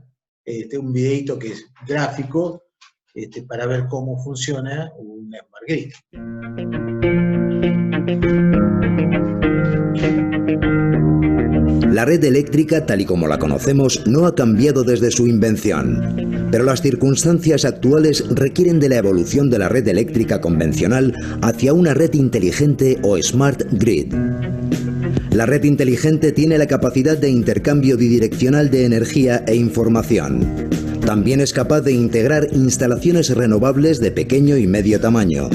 Speaker 1: un videito que es gráfico para ver cómo funciona una Smart Grid.
Speaker 4: La red eléctrica, tal y como la conocemos, no ha cambiado desde su invención, pero las circunstancias actuales requieren de la evolución de la red eléctrica convencional hacia una red inteligente o Smart Grid. La red inteligente tiene la capacidad de intercambio bidireccional de energía e información. También es capaz de integrar instalaciones renovables de pequeño y medio tamaño.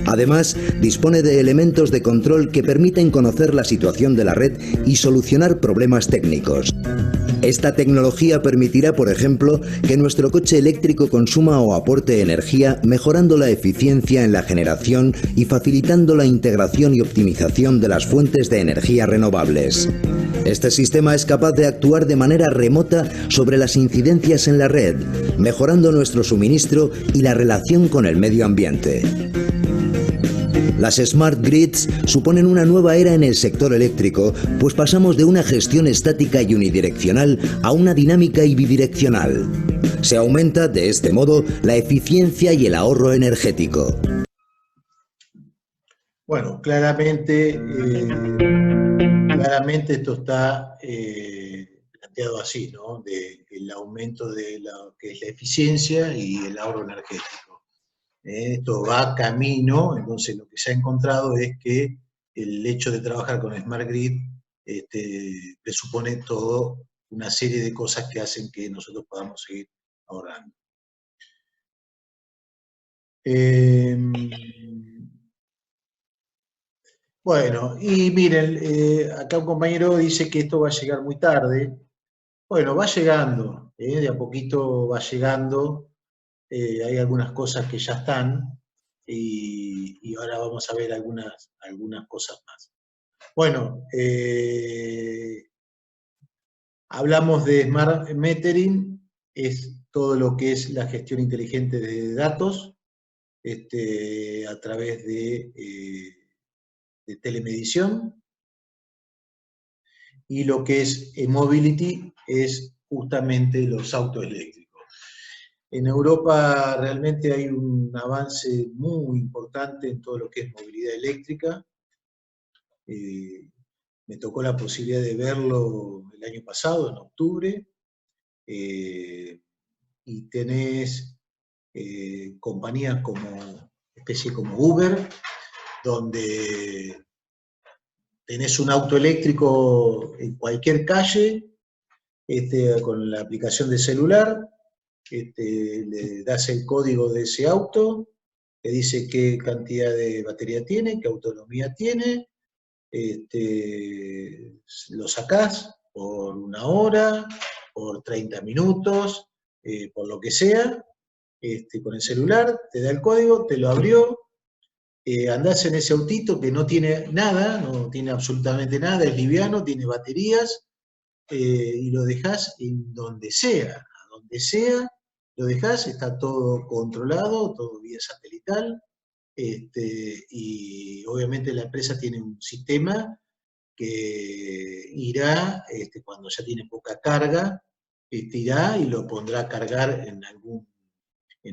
Speaker 4: Además, dispone de elementos de control que permiten conocer la situación de la red y solucionar problemas técnicos. Esta tecnología permitirá, por ejemplo, que nuestro coche eléctrico consuma o aporte energía, mejorando la eficiencia en la generación y facilitando la integración y optimización de las fuentes de energía renovables. Este sistema es capaz de actuar de manera remota sobre las incidencias en la red, mejorando nuestro suministro y la relación con el medio ambiente. Las Smart Grids suponen una nueva era en el sector eléctrico, pues pasamos de una gestión estática y unidireccional a una dinámica y bidireccional. Se aumenta, de este modo, la eficiencia y el ahorro energético.
Speaker 1: Bueno, claramente esto está planteado así, ¿no? El aumento de lo que es la eficiencia y el ahorro energético. Esto va camino, entonces lo que se ha encontrado es que el hecho de trabajar con Smart Grid presupone toda una serie de cosas que hacen que nosotros podamos seguir ahorrando. Bueno, y miren, acá un compañero dice que esto va a llegar muy tarde. Bueno, va llegando, de a poquito va llegando. Hay algunas cosas que ya están, y ahora vamos a ver algunas cosas más. Bueno, hablamos de Smart Metering, es todo lo que es la gestión inteligente de datos a través de telemedición, y lo que es mobility es justamente los autos eléctricos. En Europa realmente hay un avance muy importante en todo lo que es movilidad eléctrica. Me tocó la posibilidad de verlo el año pasado, en octubre, y tenés compañías especie como Uber, donde tenés un auto eléctrico en cualquier calle, con la aplicación de celular, le das el código de ese auto, te dice qué cantidad de batería tiene, qué autonomía tiene, lo sacás por 1 hora, por 30 minutos, por lo que sea, con el celular, te da el código, te lo abrió, andás en ese autito que no tiene nada, no tiene absolutamente nada, es liviano, tiene baterías, y lo dejás en donde sea, a donde sea, lo dejás, está todo controlado, todo vía satelital, y obviamente la empresa tiene un sistema que irá, cuando ya tiene poca carga, irá y lo pondrá a cargar en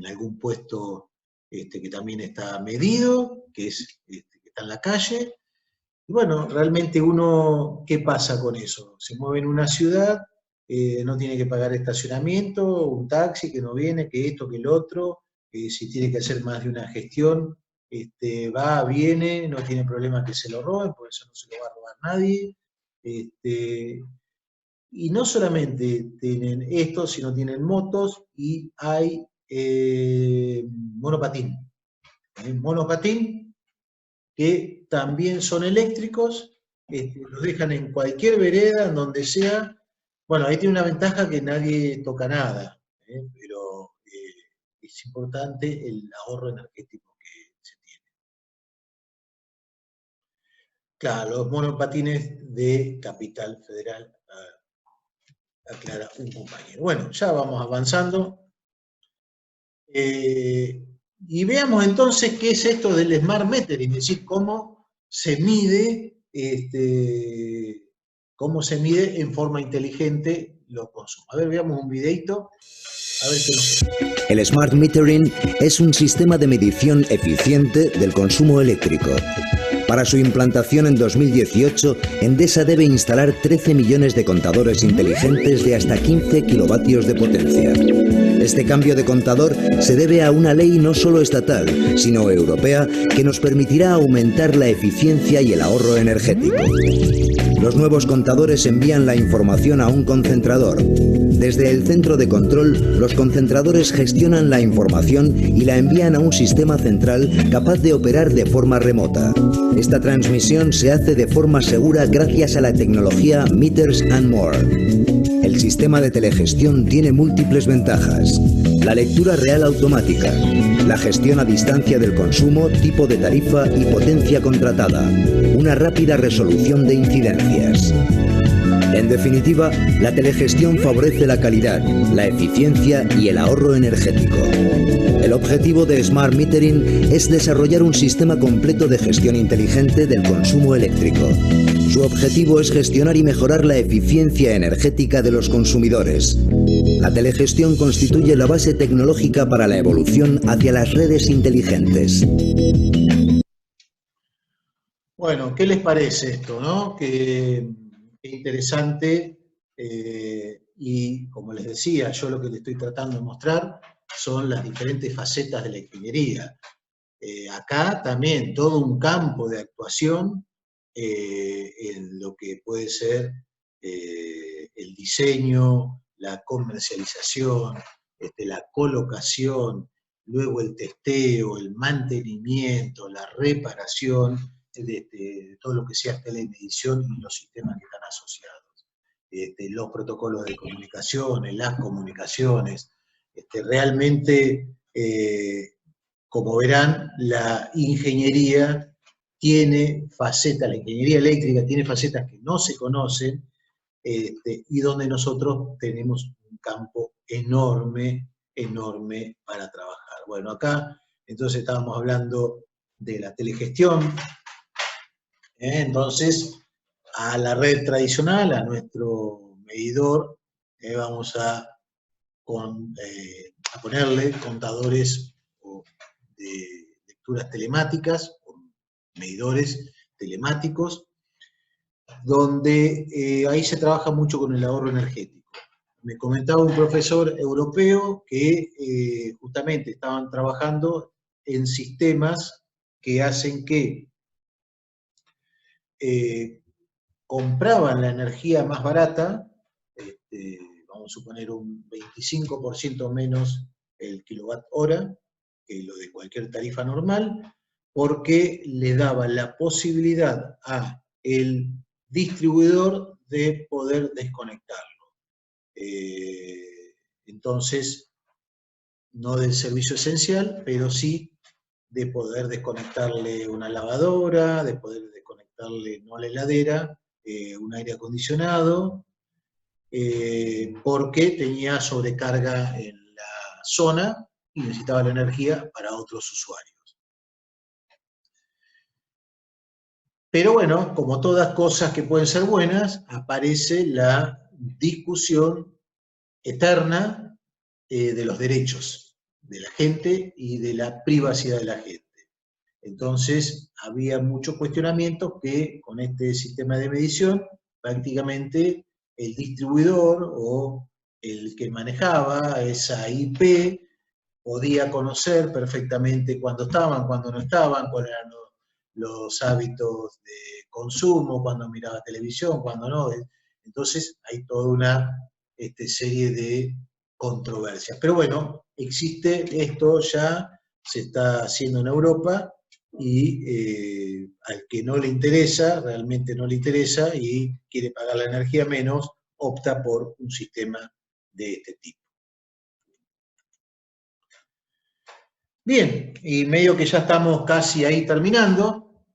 Speaker 1: algún puesto que también está medido, que está en la calle. Y bueno, realmente ¿qué pasa con eso? Se mueve en una ciudad, no tiene que pagar estacionamiento, un taxi que no viene, que esto, que el otro, si tiene que hacer más de una gestión, va, viene, no tiene problema que se lo roben, por eso no se lo va a robar nadie. Y no solamente tienen esto, sino tienen motos, y hay monopatín. Monopatín, que también son eléctricos, los dejan en cualquier vereda, en donde sea. Bueno, ahí tiene una ventaja que nadie toca nada, pero es importante el ahorro energético que se tiene. Claro, los monopatines de Capital Federal, aclara un compañero. Bueno, ya vamos avanzando. Y veamos entonces qué es esto del Smart Metering, es decir, cómo se mide en forma inteligente los consumos. A ver, veamos un videito. A ver qué nos cuenta.
Speaker 4: El Smart Metering es un sistema de medición eficiente del consumo eléctrico. Para su implantación en 2018, Endesa debe instalar 13 millones de contadores inteligentes de hasta 15 kilovatios de potencia. Este cambio de contador se debe a una ley no solo estatal, sino europea, que nos permitirá aumentar la eficiencia y el ahorro energético. Los nuevos contadores envían la información a un concentrador. Desde el centro de control, los concentradores gestionan la información y la envían a un sistema central capaz de operar de forma remota. Esta transmisión se hace de forma segura gracias a la tecnología Meters and More. El sistema de telegestión tiene múltiples ventajas. La lectura real automática, la gestión a distancia del consumo, tipo de tarifa y potencia contratada, una rápida resolución de incidencias. En definitiva, la telegestión favorece la calidad, la eficiencia y el ahorro energético. El objetivo de Smart Metering es desarrollar un sistema completo de gestión inteligente del consumo eléctrico. Su objetivo es gestionar y mejorar la eficiencia energética de los consumidores. La telegestión constituye la base tecnológica para la evolución hacia las redes inteligentes.
Speaker 1: Bueno, ¿qué les parece esto, no? Qué interesante, y como les decía, yo lo que les estoy tratando de mostrar son las diferentes facetas de la ingeniería. Acá también todo un campo de actuación en lo que puede ser el diseño, la comercialización, la colocación, luego el testeo, el mantenimiento, la reparación, de todo lo que sea telemedición y los sistemas que están asociados. Los protocolos de comunicaciones, las comunicaciones. Realmente, como verán, la ingeniería tiene facetas, la ingeniería eléctrica tiene facetas que no se conocen, y donde nosotros tenemos un campo enorme, enorme para trabajar. Bueno, acá entonces estábamos hablando de la telegestión. Entonces, a la red tradicional, a nuestro medidor, vamos a ponerle contadores de lecturas telemáticas, medidores telemáticos, donde ahí se trabaja mucho con el ahorro energético. Me comentaba un profesor europeo que justamente estaban trabajando en sistemas que hacen que compraban la energía más barata, vamos a suponer un 25% menos el kilowatt hora que lo de cualquier tarifa normal, porque le daba la posibilidad a el distribuidor de poder desconectarlo. Entonces, no del servicio esencial, pero sí de poder desconectarle una lavadora, de poder desconectarle, no a la heladera, un aire acondicionado, porque tenía sobrecarga en la zona y necesitaba la energía para otros usuarios. Pero bueno, como todas cosas que pueden ser buenas, aparece la discusión eterna de los derechos de la gente y de la privacidad de la gente. Entonces, había muchos cuestionamientos que con este sistema de medición, prácticamente el distribuidor o el que manejaba esa IP podía conocer perfectamente cuándo estaban, cuándo no estaban, cuáles eran los hábitos de consumo, cuándo miraba televisión, cuándo no. Entonces, hay toda una serie de controversias. Pero bueno, existe esto ya se está haciendo en Europa, y al que no le interesa, realmente no le interesa, y quiere pagar la energía menos, opta por un sistema de este tipo. Bien, y medio que ya estamos casi ahí terminando.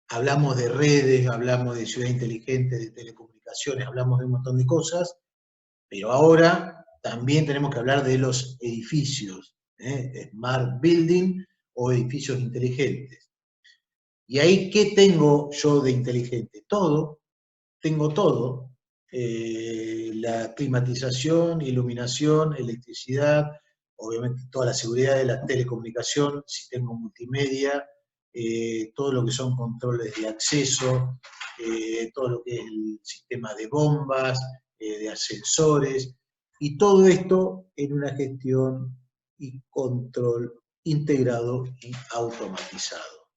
Speaker 1: Hablamos de redes, hablamos de ciudad inteligente, de telecomunicaciones, hablamos de un montón de cosas, pero ahora también tenemos que hablar de los edificios, Smart Building o edificios inteligentes. Y ahí, ¿qué tengo yo de inteligente? Todo, tengo todo. La climatización, iluminación, electricidad, obviamente toda la seguridad de la telecomunicación, si tengo multimedia, todo lo que son controles de acceso, todo lo que es el sistema de bombas, de ascensores, y todo esto en una gestión y control integrado y automatizado.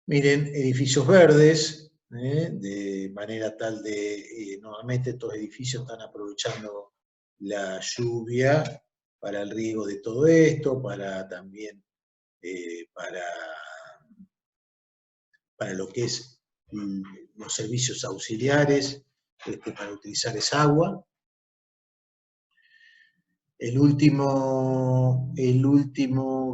Speaker 1: Miren, edificios verdes, de manera tal de, normalmente estos edificios están aprovechando la lluvia para el riego de todo esto, para también, para lo que es los servicios auxiliares, para utilizar esa agua. El último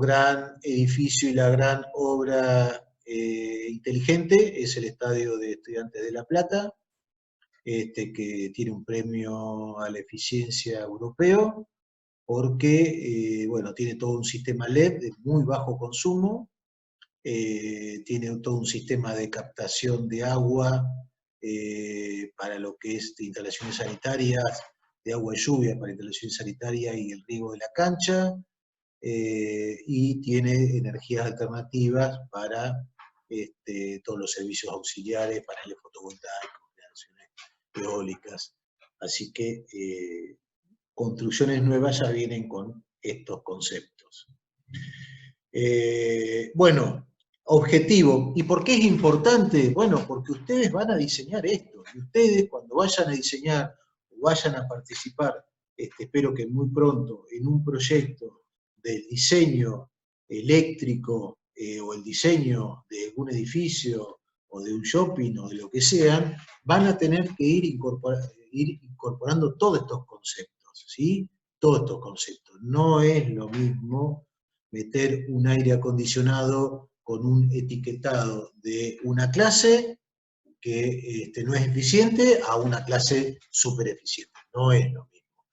Speaker 1: gran edificio y la gran obra inteligente es el Estadio de Estudiantes de La Plata, que tiene un premio a la eficiencia europeo, porque bueno, tiene todo un sistema LED de muy bajo consumo, tiene todo un sistema de captación de agua para lo que es de instalaciones sanitarias, de agua y lluvia para instalaciones sanitarias y el riego de la cancha, y tiene energías alternativas para todos los servicios auxiliares, paneles fotovoltaicos, generaciones eólicas. Así que construcciones nuevas ya vienen con estos conceptos. Bueno, objetivo. ¿Y por qué es importante? Bueno, porque ustedes van a diseñar esto. Y ustedes, cuando vayan a diseñar o vayan a participar, espero que muy pronto, en un proyecto del diseño eléctrico o el diseño de algún edificio o de un shopping o de lo que sean, van a tener que ir incorporando todos estos conceptos, ¿sí? Todos estos conceptos. No es lo mismo meter un aire acondicionado con un etiquetado de una clase que no es eficiente a una clase súper eficiente. No es lo mismo.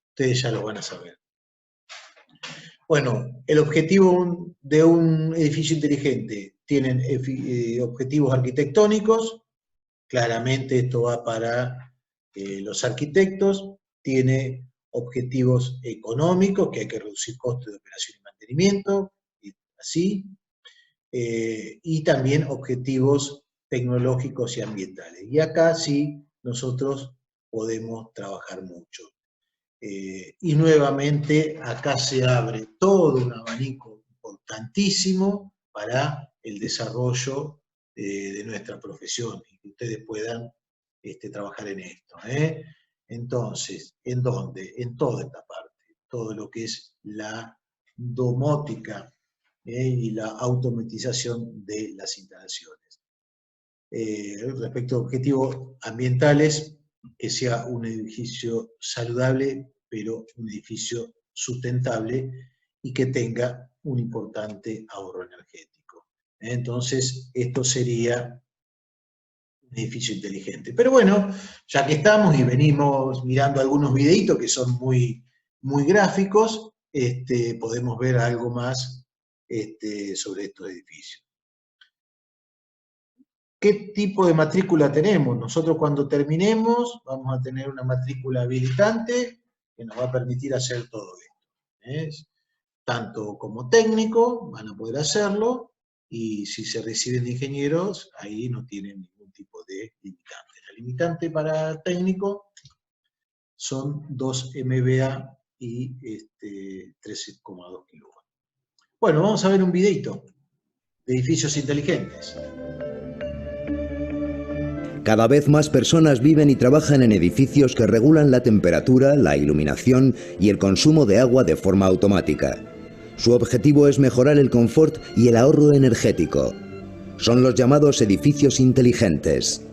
Speaker 1: Ustedes ya lo van a saber. Bueno, el objetivo de un edificio inteligente. Tienen objetivos arquitectónicos. Claramente esto va para los arquitectos. Tiene objetivos económicos, que hay que reducir costos de operación y mantenimiento, y así. Y también objetivos tecnológicos y ambientales. Y acá sí nosotros podemos trabajar mucho. Y nuevamente acá se abre todo un abanico importantísimo para el desarrollo de nuestra profesión y que ustedes puedan trabajar en esto. Entonces, ¿en dónde? En toda esta parte, todo lo que es la domótica y la automatización de las instalaciones. Respecto a objetivos ambientales, que sea un edificio saludable, pero un edificio sustentable y que tenga un importante ahorro energético. Entonces, esto sería un edificio inteligente. Pero bueno, ya que estamos y venimos mirando algunos videitos que son muy, muy gráficos, podemos ver algo más sobre estos edificios. ¿Qué tipo de matrícula tenemos? Nosotros cuando terminemos vamos a tener una matrícula habilitante que nos va a permitir hacer todo esto. Tanto como técnico van a poder hacerlo, y si se reciben de ingenieros, ahí no tienen ningún tipo de limitante. La limitante para técnico son 2 MBA y 13,2 kW. Bueno, vamos a ver un videito de edificios inteligentes.
Speaker 4: Cada vez más personas viven y trabajan en edificios que regulan la temperatura, la iluminación y el consumo de agua de forma automática. Su objetivo es mejorar el confort y el ahorro energético. Son los llamados edificios inteligentes.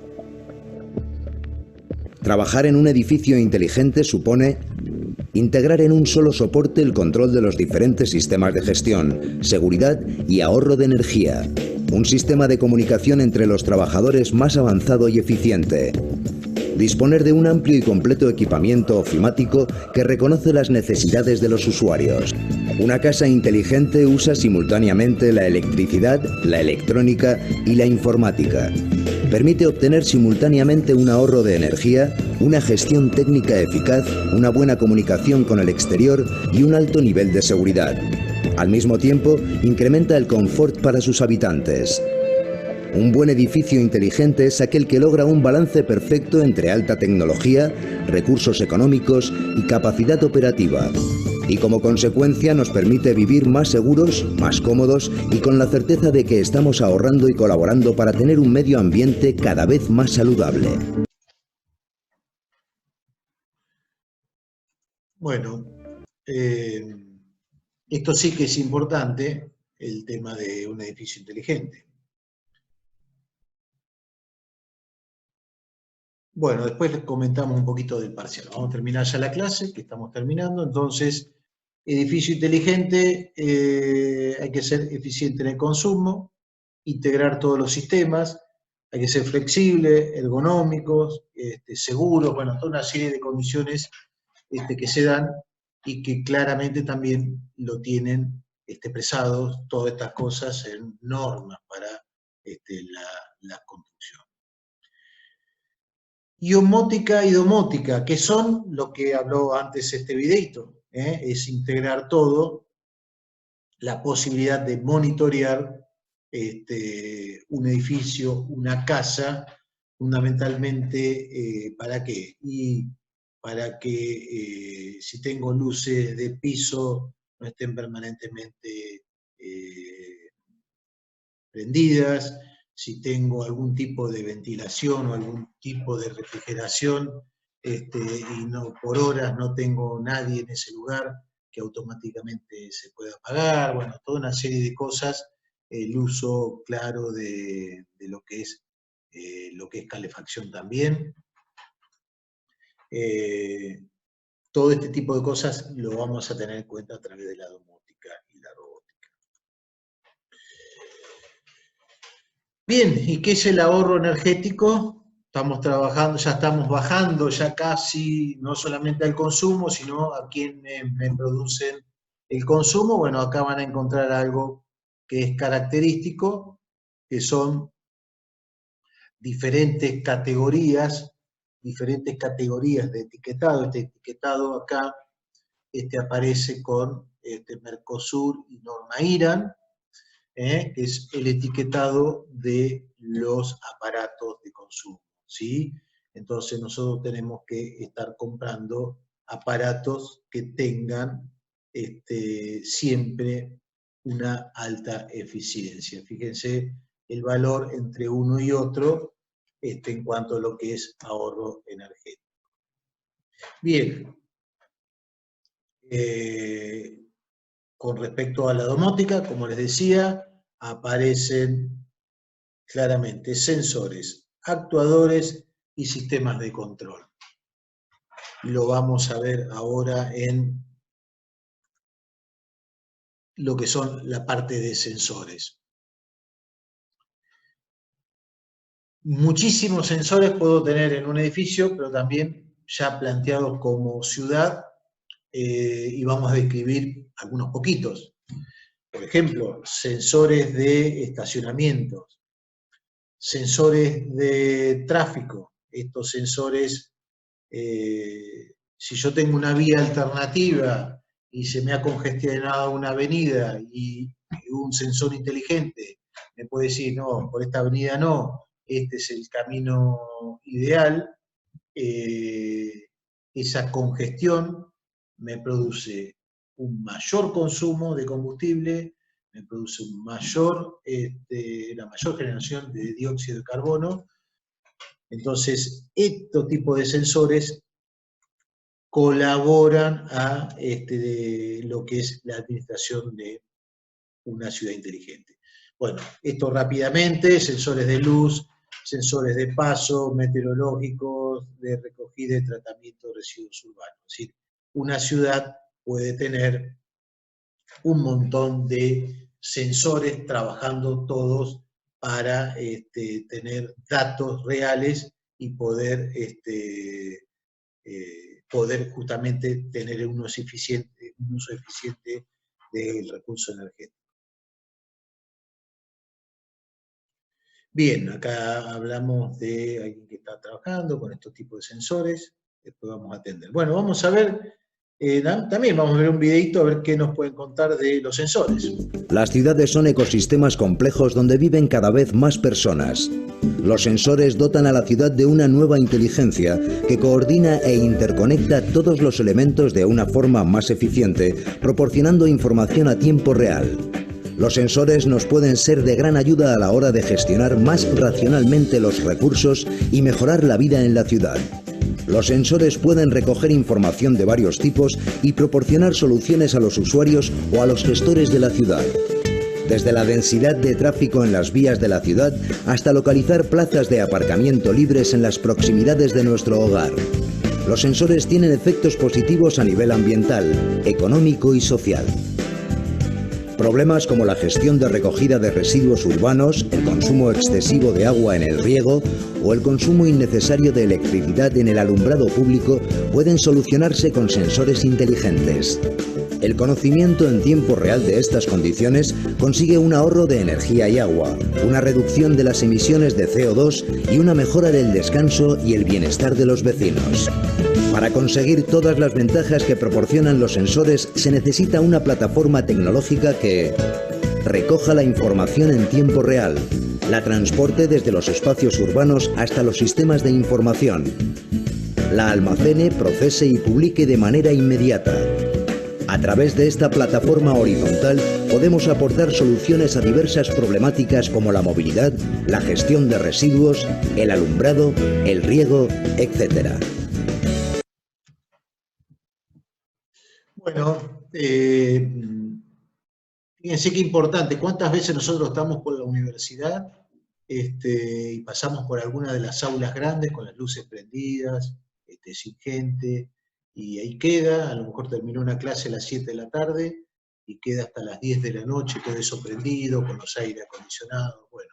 Speaker 4: Trabajar en un edificio inteligente supone integrar en un solo soporte el control de los diferentes sistemas de gestión, seguridad y ahorro de energía. Un sistema de comunicación entre los trabajadores más avanzado y eficiente. Disponer de un amplio y completo equipamiento ofimático que reconoce las necesidades de los usuarios. Una casa inteligente usa simultáneamente la electricidad, la electrónica y la informática. Permite obtener simultáneamente un ahorro de energía, una gestión técnica eficaz, una buena comunicación con el exterior y un alto nivel de seguridad. Al mismo tiempo, incrementa el confort para sus habitantes. Un buen edificio inteligente es aquel que logra un balance perfecto entre alta tecnología, recursos económicos y capacidad operativa. Y como consecuencia nos permite vivir más seguros, más cómodos y con la certeza de que estamos ahorrando y colaborando para tener un medio ambiente cada vez más saludable.
Speaker 1: Bueno, esto sí que es importante, el tema de un edificio inteligente. Bueno, después les comentamos un poquito del parcial. Vamos a terminar ya la clase, que estamos terminando. Entonces, edificio inteligente, hay que ser eficiente en el consumo, integrar todos los sistemas, hay que ser flexible, ergonómicos, seguros, bueno, toda una serie de condiciones que se dan y que claramente también lo tienen expresados todas estas cosas en normas para la construcción. Y homótica y domótica, que son lo que habló antes este videito, es integrar todo, la posibilidad de monitorear un edificio, una casa, fundamentalmente, ¿para qué? Y para que si tengo luces de piso no estén permanentemente prendidas, si tengo algún tipo de ventilación o algún tipo de refrigeración y no, por horas no tengo nadie en ese lugar, que automáticamente se pueda apagar, bueno, toda una serie de cosas, el uso claro de lo que es calefacción también. Todo este tipo de cosas lo vamos a tener en cuenta a través de la domótica y la robótica. Bien, ¿y qué es el ahorro energético? Estamos trabajando, ya estamos bajando ya casi, no solamente al consumo, sino a quienes me producen el consumo. Bueno, acá van a encontrar algo que es característico, que son diferentes categorías de etiquetado. Este etiquetado acá aparece con Mercosur y Norma IRAN, que es el etiquetado de los aparatos de consumo, ¿sí? Entonces nosotros tenemos que estar comprando aparatos que tengan siempre una alta eficiencia. Fíjense el valor entre uno y otro en cuanto a lo que es ahorro energético. Bien. Con respecto a la domótica, como les decía, aparecen claramente sensores, actuadores y sistemas de control. Lo vamos a ver ahora en lo que son la parte de sensores. Muchísimos sensores puedo tener en un edificio, pero también ya planteados como ciudad, y vamos a describir algunos poquitos. Por ejemplo, sensores de estacionamientos, sensores de tráfico. Estos sensores, si yo tengo una vía alternativa y se me ha congestionado una avenida y un sensor inteligente me puede decir, no, por esta avenida no, este es el camino ideal, esa congestión me produce un mayor consumo de combustible, me produce una mayor generación de dióxido de carbono, Entonces, estos tipos de sensores colaboran a lo que es la administración de una ciudad inteligente. Bueno, esto rápidamente, sensores de luz, sensores de paso, meteorológicos, de recogida y tratamiento de residuos urbanos. Es decir, una ciudad puede tener un montón de sensores trabajando todos para tener datos reales y poder justamente tener un uso eficiente del recurso energético. Bien, acá hablamos de alguien que está trabajando con estos tipos de sensores, después vamos a atender. Bueno, vamos a ver, también vamos a ver un videito a ver qué nos pueden contar de los sensores.
Speaker 4: Las ciudades son ecosistemas complejos donde viven cada vez más personas. Los sensores dotan a la ciudad de una nueva inteligencia que coordina e interconecta todos los elementos de una forma más eficiente, proporcionando información a tiempo real. Los sensores nos pueden ser de gran ayuda a la hora de gestionar más racionalmente los recursos y mejorar la vida en la ciudad. Los sensores pueden recoger información de varios tipos y proporcionar soluciones a los usuarios o a los gestores de la ciudad. Desde la densidad de tráfico en las vías de la ciudad hasta localizar plazas de aparcamiento libres en las proximidades de nuestro hogar. Los sensores tienen efectos positivos a nivel ambiental, económico y social. Problemas como la gestión de recogida de residuos urbanos, el consumo excesivo de agua en el riego o el consumo innecesario de electricidad en el alumbrado público pueden solucionarse con sensores inteligentes. El conocimiento en tiempo real de estas condiciones consigue un ahorro de energía y agua, una reducción de las emisiones de CO2 y una mejora del descanso y el bienestar de los vecinos. Para conseguir todas las ventajas que proporcionan los sensores se necesita una plataforma tecnológica que recoja la información en tiempo real, la transporte desde los espacios urbanos hasta los sistemas de información, la almacene, procese y publique de manera inmediata. A través de esta plataforma horizontal podemos aportar soluciones a diversas problemáticas como la movilidad, la gestión de residuos, el alumbrado, el riego, etc.
Speaker 1: Bueno, fíjense qué importante, cuántas veces nosotros estamos por la universidad y pasamos por alguna de las aulas grandes con las luces prendidas, sin gente, y ahí queda, a lo mejor terminó una clase a las 7 de la tarde y queda hasta las 10 de la noche, todo eso prendido, con los aires acondicionados. Bueno,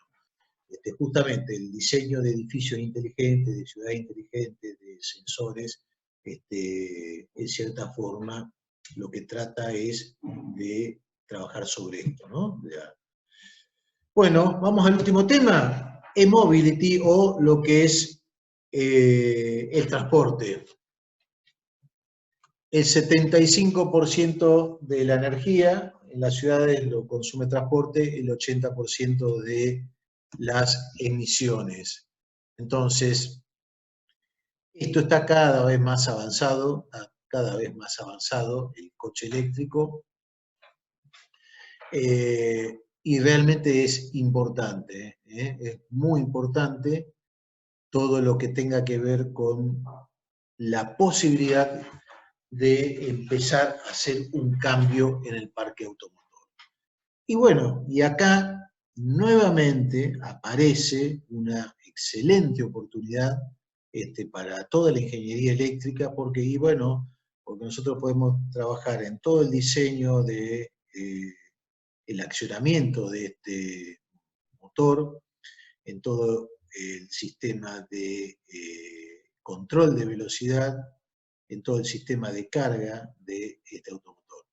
Speaker 1: justamente el diseño de edificios inteligentes, de ciudades inteligentes, de sensores, en cierta forma, lo que trata es de trabajar sobre esto, ¿no? Bueno, vamos al último tema, e-mobility, o lo que es el transporte. El 75% de la energía en las ciudades lo consume transporte, el 80% de las emisiones. Entonces, esto está cada vez más avanzado, el coche eléctrico, y realmente es importante, es muy importante todo lo que tenga que ver con la posibilidad de empezar a hacer un cambio en el parque automotor. Y bueno, y acá nuevamente aparece una excelente oportunidad para toda la ingeniería eléctrica, porque nosotros podemos trabajar en todo el diseño de el accionamiento de este motor, en todo el sistema de control de velocidad, en todo el sistema de carga de este automotor.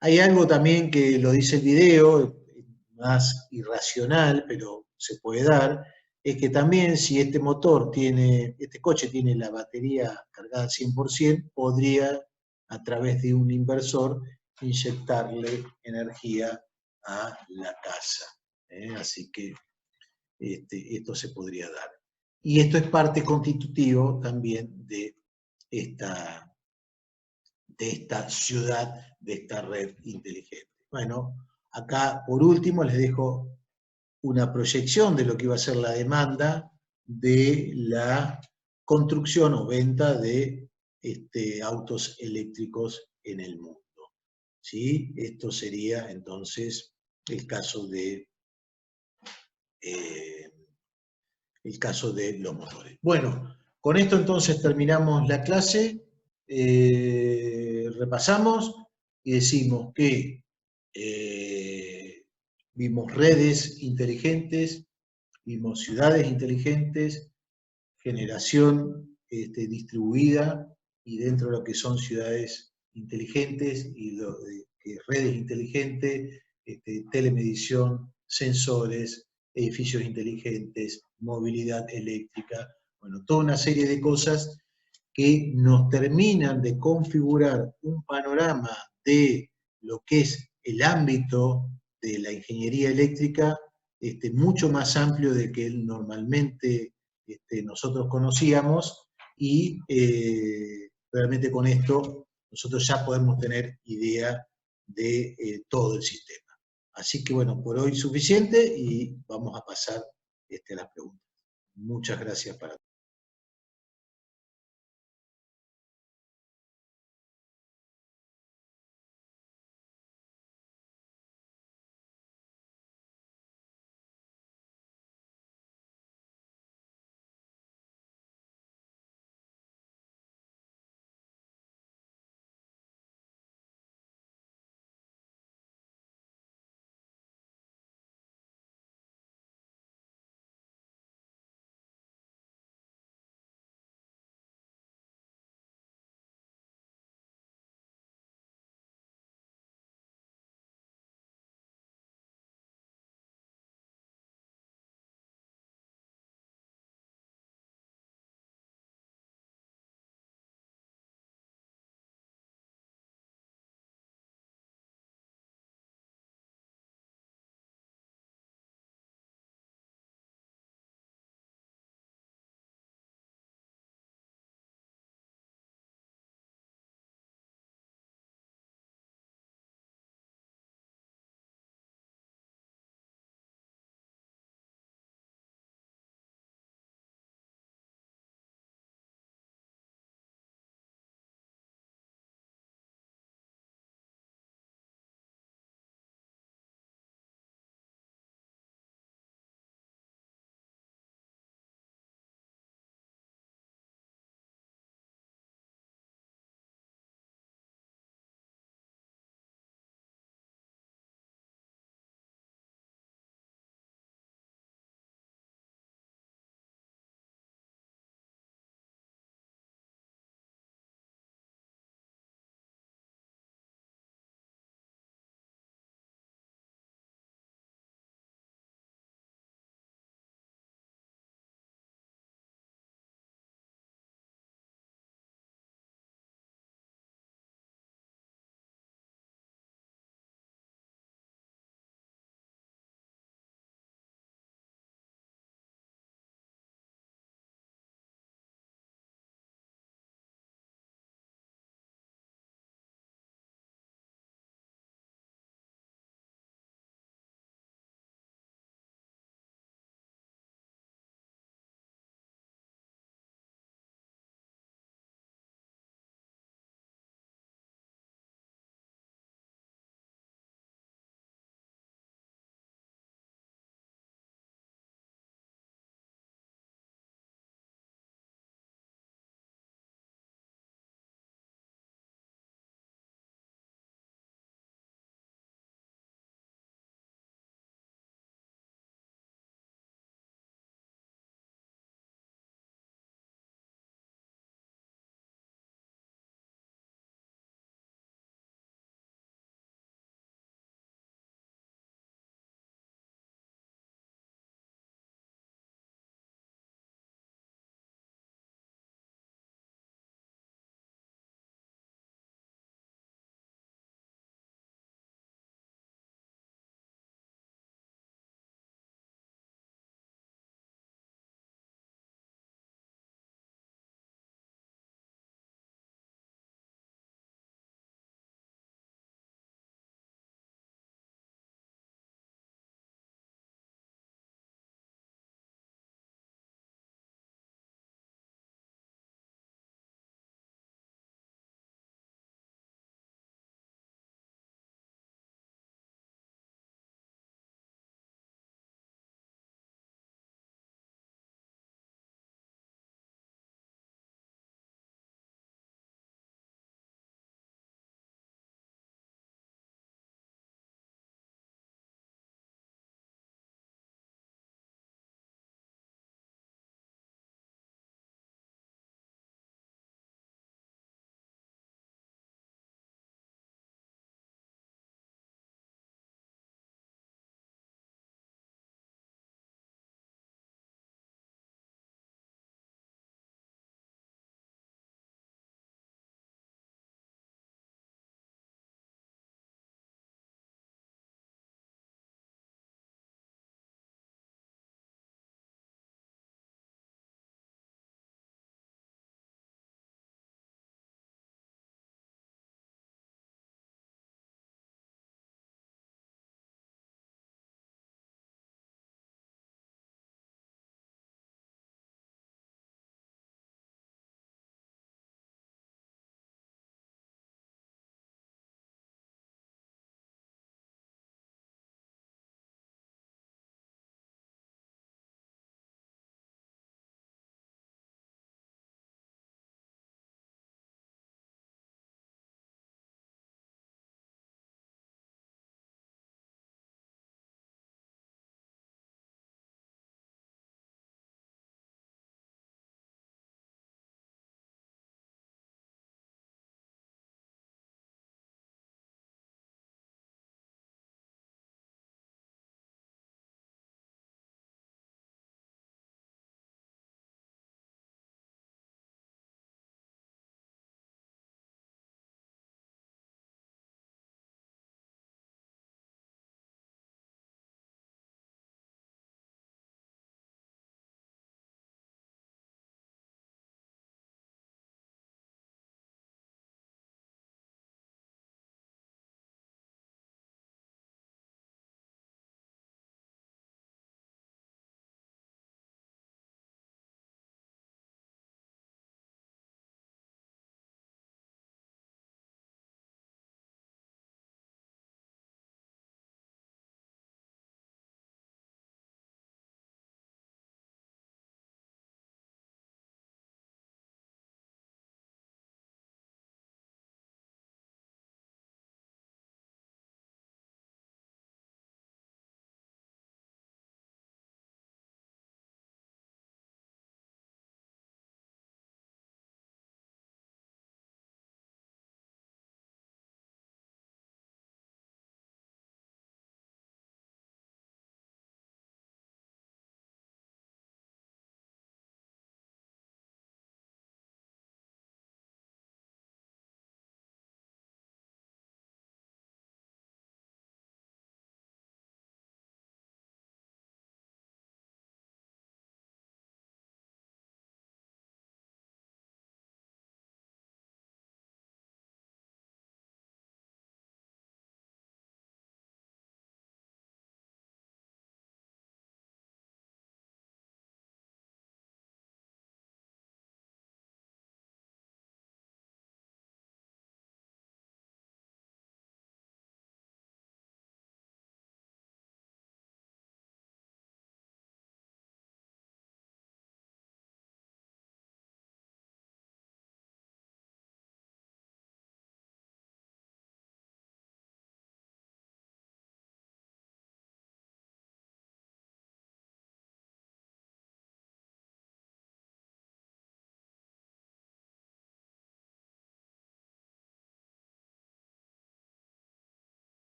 Speaker 1: Hay algo también que lo dice el video, más irracional, pero se puede dar, es que también si este coche tiene la batería cargada al 100%, podría, a través de un inversor, inyectarle energía a la casa. Así que esto se podría dar. Y esto es parte constitutivo también de esta ciudad, de esta red inteligente. Bueno, acá por último les dejo una proyección de lo que iba a ser la demanda de la construcción o venta de autos eléctricos en el mundo. ¿Sí? Esto sería entonces el caso de los motores. Bueno, con esto entonces terminamos la clase, repasamos y decimos que vimos redes inteligentes, vimos ciudades inteligentes, generación distribuida, y dentro de lo que son ciudades inteligentes y redes inteligentes, telemedición, sensores, edificios inteligentes, movilidad eléctrica, bueno, toda una serie de cosas que nos terminan de configurar un panorama de lo que es el ámbito de la ingeniería eléctrica mucho más amplio del que normalmente nosotros conocíamos, y realmente con esto nosotros ya podemos tener idea de todo el sistema. Así que bueno, por hoy suficiente y vamos a pasar a las preguntas. Muchas gracias para todos.